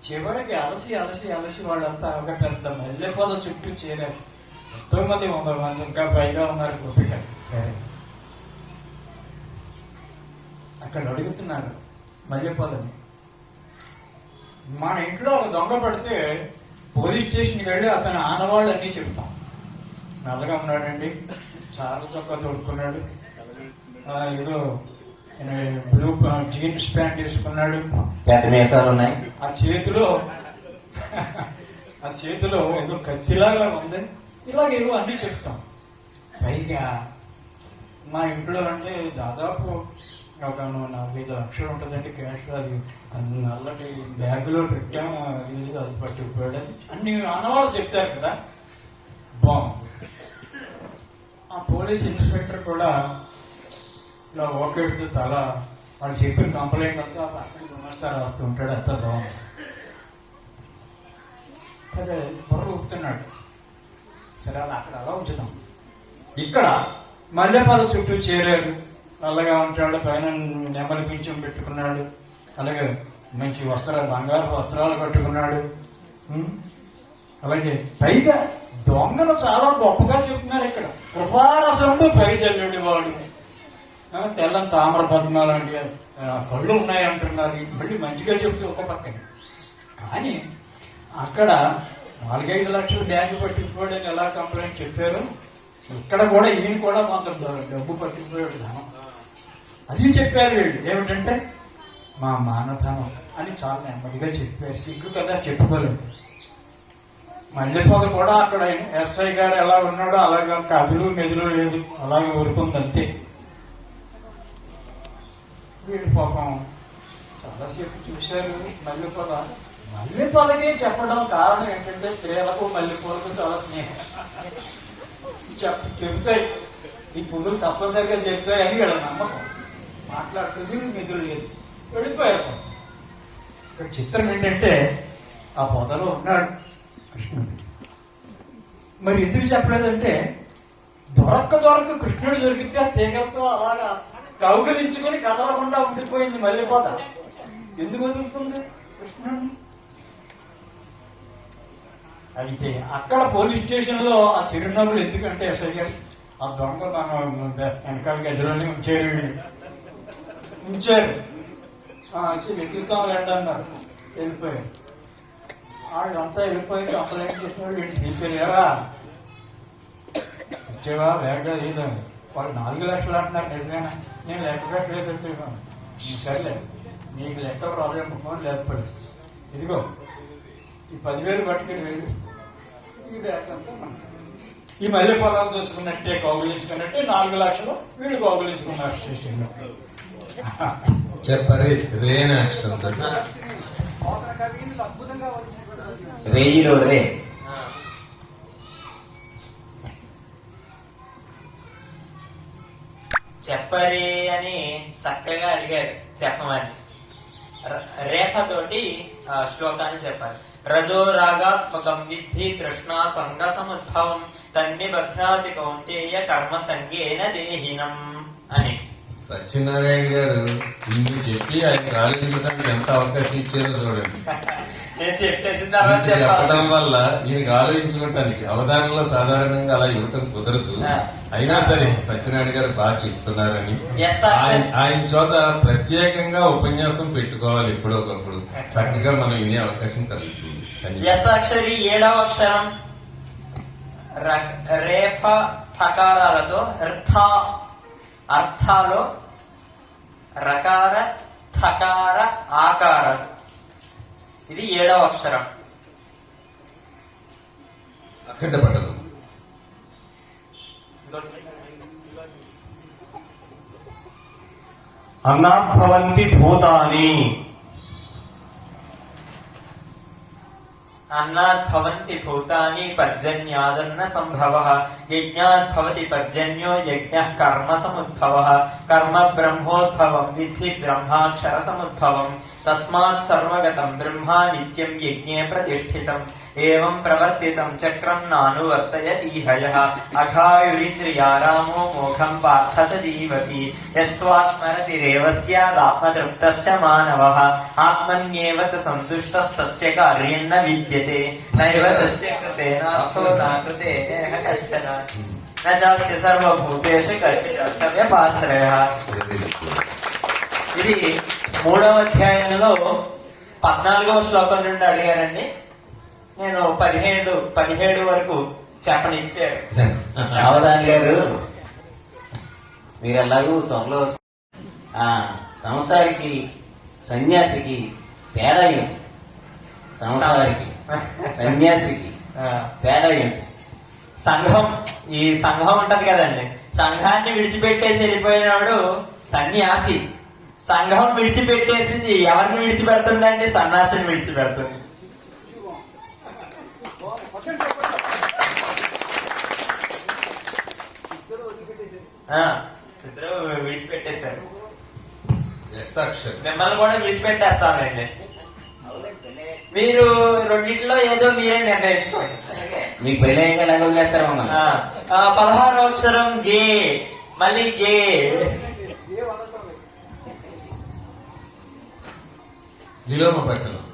చివరికి అలసి అలసి అలసి వాళ్ళంతా ఒక పెద్ద మల్లె పొద చుట్టూ చేరారు. 900 మంది ఇంకా పైగా ఉన్నారు గోపికలు. సరే, అక్కడ అడుగుతున్నారు మల్లె పొదని. మన ఇంట్లో ఒక దొంగ పడితే పోలీస్ స్టేషన్కి వెళ్ళి అతని ఆనవాళ్ళు అన్నీ చెప్తాం. నల్లగా ఉన్నాడండి, చాలా చొక్కా తోడుకున్నాడు, ఏదో బ్లూ జీన్స్ ప్యాంట్ వేసుకున్నాడు, పెద్ద మీసాలు ఉన్నాయి, ఆ చేతిలో ఏదో కత్తిలాగా ఉంది, ఇలాగేవో అన్ని చెప్తాం. పైగా మా ఇంట్లో అంటే దాదాపు ఒక 4-5 లక్షలు ఉంటుందండి క్యాష్. అది నల్లటి బ్యాగులో పెట్టాము, అది పట్టుకుపోయాడు అన్ని అన్నవాళ్ళు చెప్తారు కదా. బాగుంది. ఆ పోలీస్ ఇన్స్పెక్టర్ కూడా ఇలా ఓకెడుతూ చాలా వాళ్ళు చెప్పిన కంప్లైంట్ అంతా పక్కన గుమస్తా రాస్తూ ఉంటాడు. అంతా బాగుంది. అదే బుర్ర ఊపుతున్నాడు. సరే అది అక్కడ అలా ఉంచుతాం. ఇక్కడ మల్లెపాల చుట్టూ చేరాడు. నల్లగా ఉంటాడు, పైన నెమలి పింఛం పెట్టుకున్నాడు, అలాగే మంచి వస్త్రాలు, బంగారు వస్త్రాలు కట్టుకున్నాడు. అలాగే పైగా దొంగలు చాలా గొప్పగా చెప్తున్నారు ఇక్కడ. కృపారసంలో పై చల్లుడి వాడు, తెల్లని తామర పద్మాలు లాంటి కళ్ళు ఉన్నాయంటున్నారు. ఇది మళ్ళీ మంచిగా చెప్తూ ఒక పక్కన. కానీ అక్కడ 4-5 లక్షలు బ్యాగ్ పట్టుకుపోయాడని ఎలా కంప్లైంట్ చెప్పారు, ఇక్కడ కూడా ఈయన కూడా కొంత డబ్బు పట్టుకుపోయాడు, ధనం. అది చెప్పారు వీళ్ళు. ఏమిటంటే మా మానధనం అని చాలా నెమ్మదిగా చెప్పారు. సిగ్గు కదా, చెప్పుకోలేదు. మల్లెపొగ కూడా అక్కడ ఎస్ఐ గారు ఎలా ఉన్నాడో అలాగే కదులు మెదులు లేదు, అలాగే ఊరుకుంది అంతే. వీళ్ళు పాపం చాలాసేపు చూశారు. మల్లెపొగకి చెప్పడం కారణం ఏంటంటే స్త్రీలకు మల్లెపూలకు చాలా స్నేహం. చెబుతాయి, ఈ పువ్వులు తప్పనిసరిగా చెప్తాయి అని వీళ్ళ నమ్మకం. మాట్లాడుతుంది, మెదులు లేదు, వెళ్ళిపోయారు. ఇక్కడ చిత్రం ఏంటంటే ఆ పొదలో ఉన్నాడు కృష్ణుడు. మరి ఎందుకు చెప్పలేదంటే దొరక్క కృష్ణుడు దొరికితే ఆ తీగలతో అలాగా కౌగిలించుకొని కదలకుండా ఉండిపోయింది మల్లెపొద. ఎందుకు వదులుతుంది కృష్ణుడిని? అయితే అక్కడ పోలీస్ స్టేషన్ లో ఆ చిరునవ్వులు ఎందుకంటే ఎస్ఐ గారు ఆ దొంగ వెనకాల గదిలోనే ఉంచారు. అయితే వెతుకుతాం లేండి అన్నారు. వెళ్ళిపోయారు. వాళ్ళంతా వెళ్ళిపోయి కంప్లైంట్ చేసిన వాళ్ళు ఏంటి టీచర్గారా వచ్చేవా వేగ లేదండి. వాళ్ళు 4 లక్షలు అంటున్నారు. నిజమేనా? నేను లెక్క పెట్టలేదంటే సర్లే నీకు లెక్క ప్రాబ్లం ఫోన్ లేకపోయి ఇదిగో ఈ 10,000 పట్టుకుని వెళ్ళి ఈ బ్యాగ్ అంతా ఈ మల్లె పొలాలు చూసుకున్నట్టే కౌగులించుకున్నట్టే 4 లక్షలు వీళ్ళు కౌగులించుకున్నారు స్టేషన్లో. చెప్పరే రేన అక్షరంతో రేయిలో రే. చెప్పరి అని చక్కగా అడిగారు చెప్పమని. రేఖతోటి శ్లోకాన్ని చెప్పాలి. రజో రాగాత్మకం విద్ధి తృష్ణా సంగ సముద్భవం తన్ని బధ్నాతి కౌంతేయ కర్మ సంగేన దేహినం అని. సత్యనారాయణ గారు ఇన్ని చెప్పి ఆయన ఆలోచించడానికి ఎంత అవకాశం ఇచ్చారో చూడండి. నేను చెప్పేసిన తర్వాత చెప్పడం వల్ల ఈయనకి ఆలోచించుకోవటానికి అవధానంలో సాధారణంగా అలా ఇవ్వటం కుదరదు. అయినా సరే సత్యనారాయణ గారు బాగా చెప్తున్నారని ఆయన చోట ప్రత్యేకంగా ఉపన్యాసం పెట్టుకోవాలి ఎప్పుడో ఒకప్పుడు. చక్కగా మనం వినే అవకాశం కలుగుతుంది. వ్యస్తాక్షరి 7వ అక్షరం రేఫ థకారాలతో అర్థాలో రకార థకార ఆకార. ఇది 7వ అక్షరం. అఖండ పట్టణం అన్నాద్భవంతి భూతాని. అన్నాద్భవంతి భూతాని పర్జన్యాదన్న సంభవః యజ్ఞాద్భవతి పర్జన్యో యజ్ఞః కర్మ సముద్భవః కర్మ బ్రహ్మోద్భవం విద్ధి బ్రహ్మాక్షర సముద్భవం తస్మాత్ సర్వగతం బ్రహ్మ నిత్యం యజ్ఞే ప్రతిష్ఠితం ఏవం ప్రవర్తితం చక్రం నానువర్తయతి హయః అఘాయురింద్రియారామో మోఘం పార్థ జీవతి యస్త్వాత్మరతిరేవ స్యాదాత్మతృప్తశ్చ మానవః ఆత్మన్యేవ చ సంతుష్టస్తస్య కార్యం న విద్యతే నైవ తస్య కృతేనార్థో నాకృతే కశ్చన న చాస్య సర్వభూతేషు కశ్చిద్ వ్యపాశ్రయః. ఇది 3వ అధ్యాయంలో 14వ శ్లోకం నుండి అడిగారండి. నేను 17 వరకు చెప్పనిచ్చారు. అవధాని గారు మీరు ఎలాగూ త్వరలో సంసారికి సన్యాసికి తేడా ఏంటి? సంసారికి సన్యాసికి తేడా ఏంటి? ఈ సంఘం ఉంటది కదండి, సంఘాన్ని విడిచిపెట్టేసి వెళ్ళిపోయినాడు సన్యాసి. సంఘం విడిచిపెట్టేసింది. ఎవరిని విడిచిపెడుతుందండి? సన్యాసిని విడిచిపెడుతుంది. ఇద్దరు విడిచిపెట్టేశారు. మిమ్మల్ని కూడా విడిచిపెట్టేస్తామండి. మీరు రెండింటిలో ఏదో మీరే నిర్ణయించుకోండి. మీ పెళ్ళి అయ్యాక ఎలా వదిలేస్తారు మమ్మల్ని? 16వ అక్షరం గే, మళ్ళీ గే. విలోమ పట్టణం.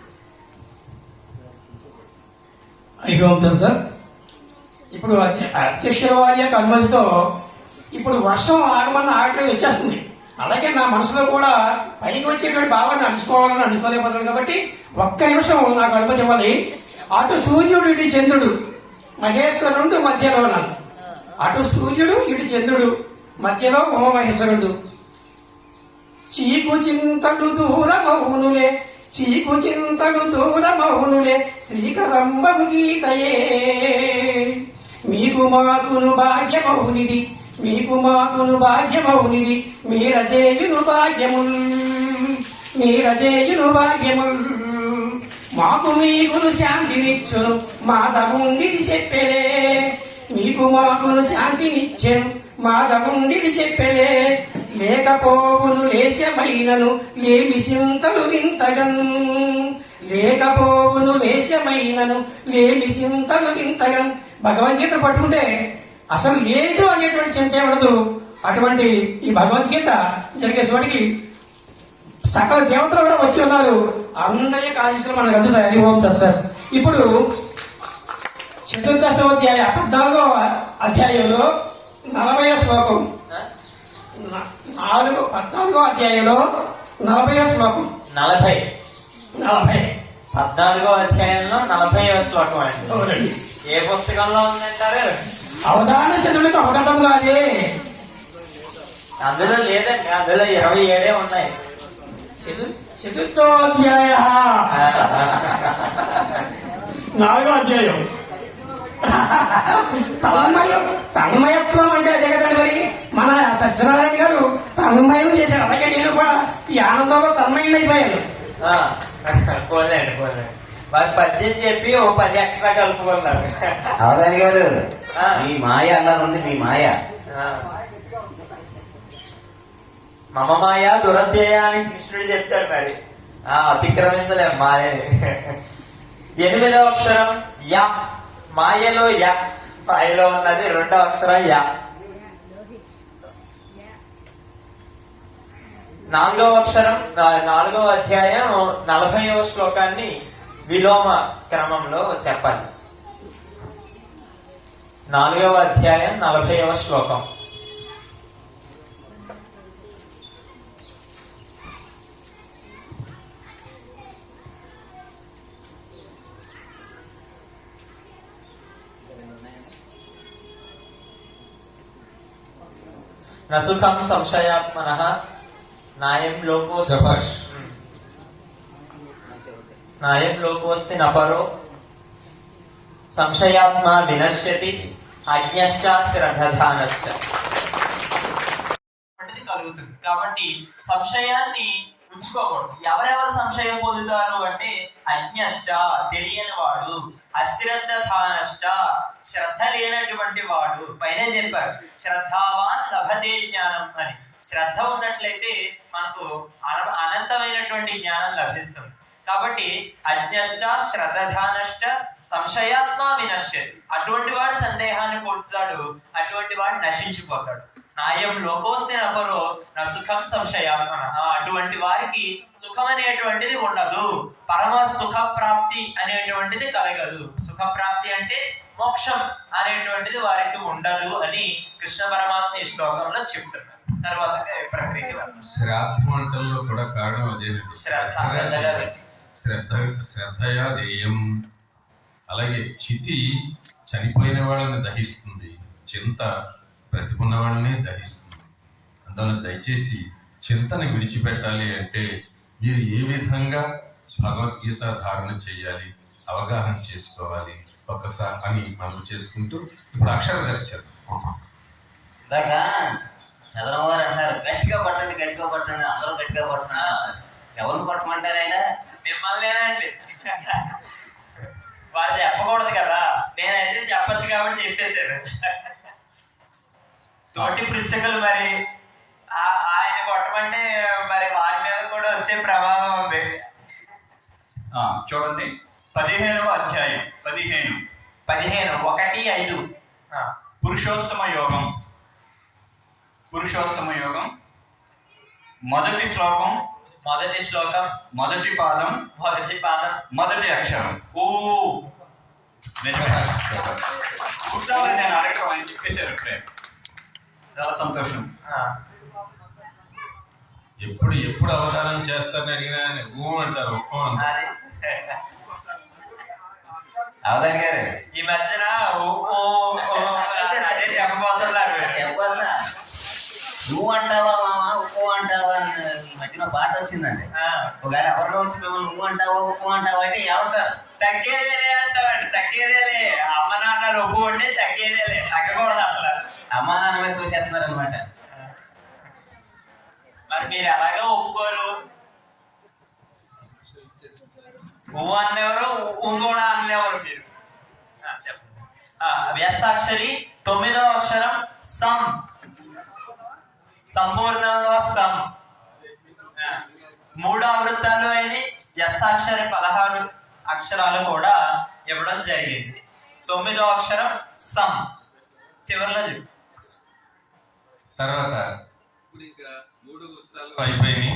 అయిపోతుంది సార్. ఇప్పుడు అధ్యక్షుల వారి యొక్క అనుమతితో ఇప్పుడు వర్షం ఆగమన్న ఆగట్లేదు, వచ్చేస్తుంది. అలాగే నా మనసులో కూడా పైకి వచ్చేటువంటి భావాన్ని అనుకోవాలని అనుకోలేకపోతున్నాను. కాబట్టి ఒక్క నిమిషం నాకు అనుమతి ఇవ్వాలి. అటు సూర్యుడు ఇటు చంద్రుడు, మహేశ్వరుడు మధ్యలో ఉన్నాను. అటు సూర్యుడు ఇటు చంద్రుడు, మధ్యలో ఉమామహేశ్వరుడు. చీకు చింతలు దూరమౌనులే, చీకు చింతలు దూరమౌనులే, శ్రీకరంబగు గీతయే. మీకు మాకును భాగ్యమౌనిది, మీకు మాకును భాగ్యమౌనిది, మీరజేయును భాగ్యముల్, మీరజేయును భాగ్యముల్. మాకు మీకును శాంతినిచ్చును మాధవుండిది చెప్పెలే, మీకు మాకును శాంతినిచ్చెను మాధవుండిది చెప్పెలే. లేకపోవును లేశమైనను లేమి సింతలు వింతగన్, లేకపోవును లేశమైనను లేమి సింతలు వింతగన్. భగవద్గీత పట్టుకుంటే అసలు లేదు అనేటువంటి చింత ఉండదు. అటువంటి ఈ భగవద్గీత జరిగే చోటికి సకల దేవతలు కూడా వచ్చి ఉన్నారు. అందరి యొక్క ఆశీస్సులు మనకు అందుతాయి. హరి ఓం తత్సత్. ఇప్పుడు చతుర్దశోధ్యాయ 14వ అధ్యాయంలో 40వ శ్లోకం, 14వ అధ్యాయంలో 40వ శ్లోకం. 40 14వ అధ్యాయంలో 40వ శ్లోకం అండి. ఏ పుస్తకంలో ఉందంటారు? అవధాన చంద్రుడికి అవగతం కాదే. అందులో లేదండి, అందులో 27 ఉన్నాయి. చతుర్థోధ్యాయ 4వ అధ్యాయం. తన్మయత్వం అంటే అదే కదండి. మరి మన సత్యనారాయణ గారు తన్మయం చేశారు. అలాగే నేను కూడా ఈ ఆనందంలో తన్మయం అయిపోయాను. పోలేండి. వారి 10 చెప్పి ఓ 10 ఎక్స్ట్రా కలుపుకున్నారు. అవధాని గారు, మీ మాయ అలా ఉంది. మీ మాయ మమ మాయ దురధ్యయ అని కృష్ణుడు చెప్తాడు. మరి అతిక్రమించలేం మాయని. 8వ అక్షరం య. మాయలో య, మాయలో ఉన్నది 2వ అక్షరం య. 4వ అక్షరం 4వ అధ్యాయం 40వ శ్లోకాన్ని విలోమ క్రమంలో చెప్పాలి. 4వ అధ్యాయం 40వ శ్లోకం. నసుఖం సంశయాత్మనః నాయం లోకోస్తి నపరో సంశయాత్మ వినశ్యతి అజ్ఞశ్చ శ్రద్ధానశ్చ. కలుగుతుంది. కాబట్టి సంశయాన్ని ఉంచుకోకూడదు. ఎవరెవరు సంశయం పొందుతారు అంటే అజ్ఞశ్చ తెలియని వాడు, అశ్రద్ధానశ్చ శ్రద్ధ లేనటువంటి వాడు. పైనే చెప్పారు శ్రద్ధావాన్ లభతే జ్ఞానం అని. శ్రద్ధ ఉన్నట్లయితే మనకు అనంతమైనటువంటి జ్ఞానం లభిస్తుంది. కాబట్టి అజ్ఞశ్చ శ్రద్ధానశ్చ సంశయాత్మ వినశ్యతి. అటువంటి వాడు సందేహాన్ని పొందుతాడు, అటువంటి వాడు నశించిపోతాడు. నాయం లోకోస్తి నపరో నసుఖం సంశయాత్మన. అటువంటి వారికి సుఖం అనేటువంటిది ఉండదు, పరమ సుఖ ప్రాప్తి అనేటువంటిది కలగదు. సుఖ ప్రాప్తి అంటే మోక్షం అనేటువంటిది వారికి ఉండదు అని కృష్ణ పరమాత్మ ఈ శ్లోకంలో చెప్తున్నారు. తర్వాత ప్రక్రియకి వెళ్తాం. శ్రాద్ధమంటల్లో కూడా కారణం అదేనండి. శ్రద్ధయా దేయం. అలాగే చితి చనిపోయిన వాళ్ళని దహిస్తుంది, చింత బ్రతికున్న వాళ్ళనే దహిస్తుంది. అందువల్ల దయచేసి చింతని విడిచిపెట్టాలి అంటే మీరు ఏ విధంగా భగవద్గీత ధారణ చేయాలి, అవగాహన చేసుకోవాలి ఒక్కసారి అని మనం చేసుకుంటూ ఇప్పుడు అక్షర దర్శనం. చంద్రబాబు గారు అంటారు గట్టిగా కొట్టండి గట్టిగా కొట్టండి అందరూ గట్టిగా కొట్టండి అంటారు. ఎవరిని కొట్టమంటారు ఆయన? మిమ్మల్నేనండి. వారు చెప్పకూడదు కదా, నేనైతే చెప్పచ్చు కాబట్టి చెప్పేశాను. తోటి పృచ్ఛకులు మరి ఆయన కొట్టమంటే మరి వారి మీద కూడా వచ్చే ప్రభావం ఉంది. చూడండి 15వ అధ్యాయం 15 1:5 పురుషోత్తమ యోగం మొదటి శ్లోకం మొదటి శ్లోకం మొదటి పాదం మొదటి అక్షరం. ఊ నిజమే. పుట్టాలని నేను అడగటం ఆయన చెప్పేశారు ఇప్పుడే. చాలా సంతోషం. ఎప్పుడు అవధానం చేస్తారని అడిగినా అంటారు ఒక్కో అంటారు. అది అవధాని గారు ఈ మధ్యన అదే చెప్పబోతున్నారు. చెప్పాలా నువ్వు అంటావా మామ ఉప్పు అంటావా అని ఈ మధ్యన పాట వచ్చిందండి. ఒకవేళ ఎవరిలో వచ్చి మిమ్మల్ని నువ్వు అంటావా ఉప్పు అంటావా అంటే ఏమంటారు? తగ్గేదేలే అంటామండి. తగ్గేదేలే. అమ్మ నాన్న ఒప్పు ఉంటే తగ్గేదేలే, తగ్గకూడదు అసలు. అమ్మా నాన్న మీద తోసేస్తున్నారు అనమాట. మరి మీరు ఎలాగో ఒప్పుకోరు. నువ్వు అన్నెవరు, ఇంకోడా అన్నెవరు మీరు? చెప్పండి. వ్యస్తాక్షరి 9వ అక్షరం సం. సంపూర్ణంలో సం. 3 ఆవృత్తాలు అయిన వ్యస్తాక్షరి 16 అక్షరాలు కూడా ఇవ్వడం జరిగింది. 9వ అక్షరం సం చివరిలో చెప్పు. తర్వాత ఇప్పుడు ఇంకా 3 వృత్తాలు అయిపోయినాయి.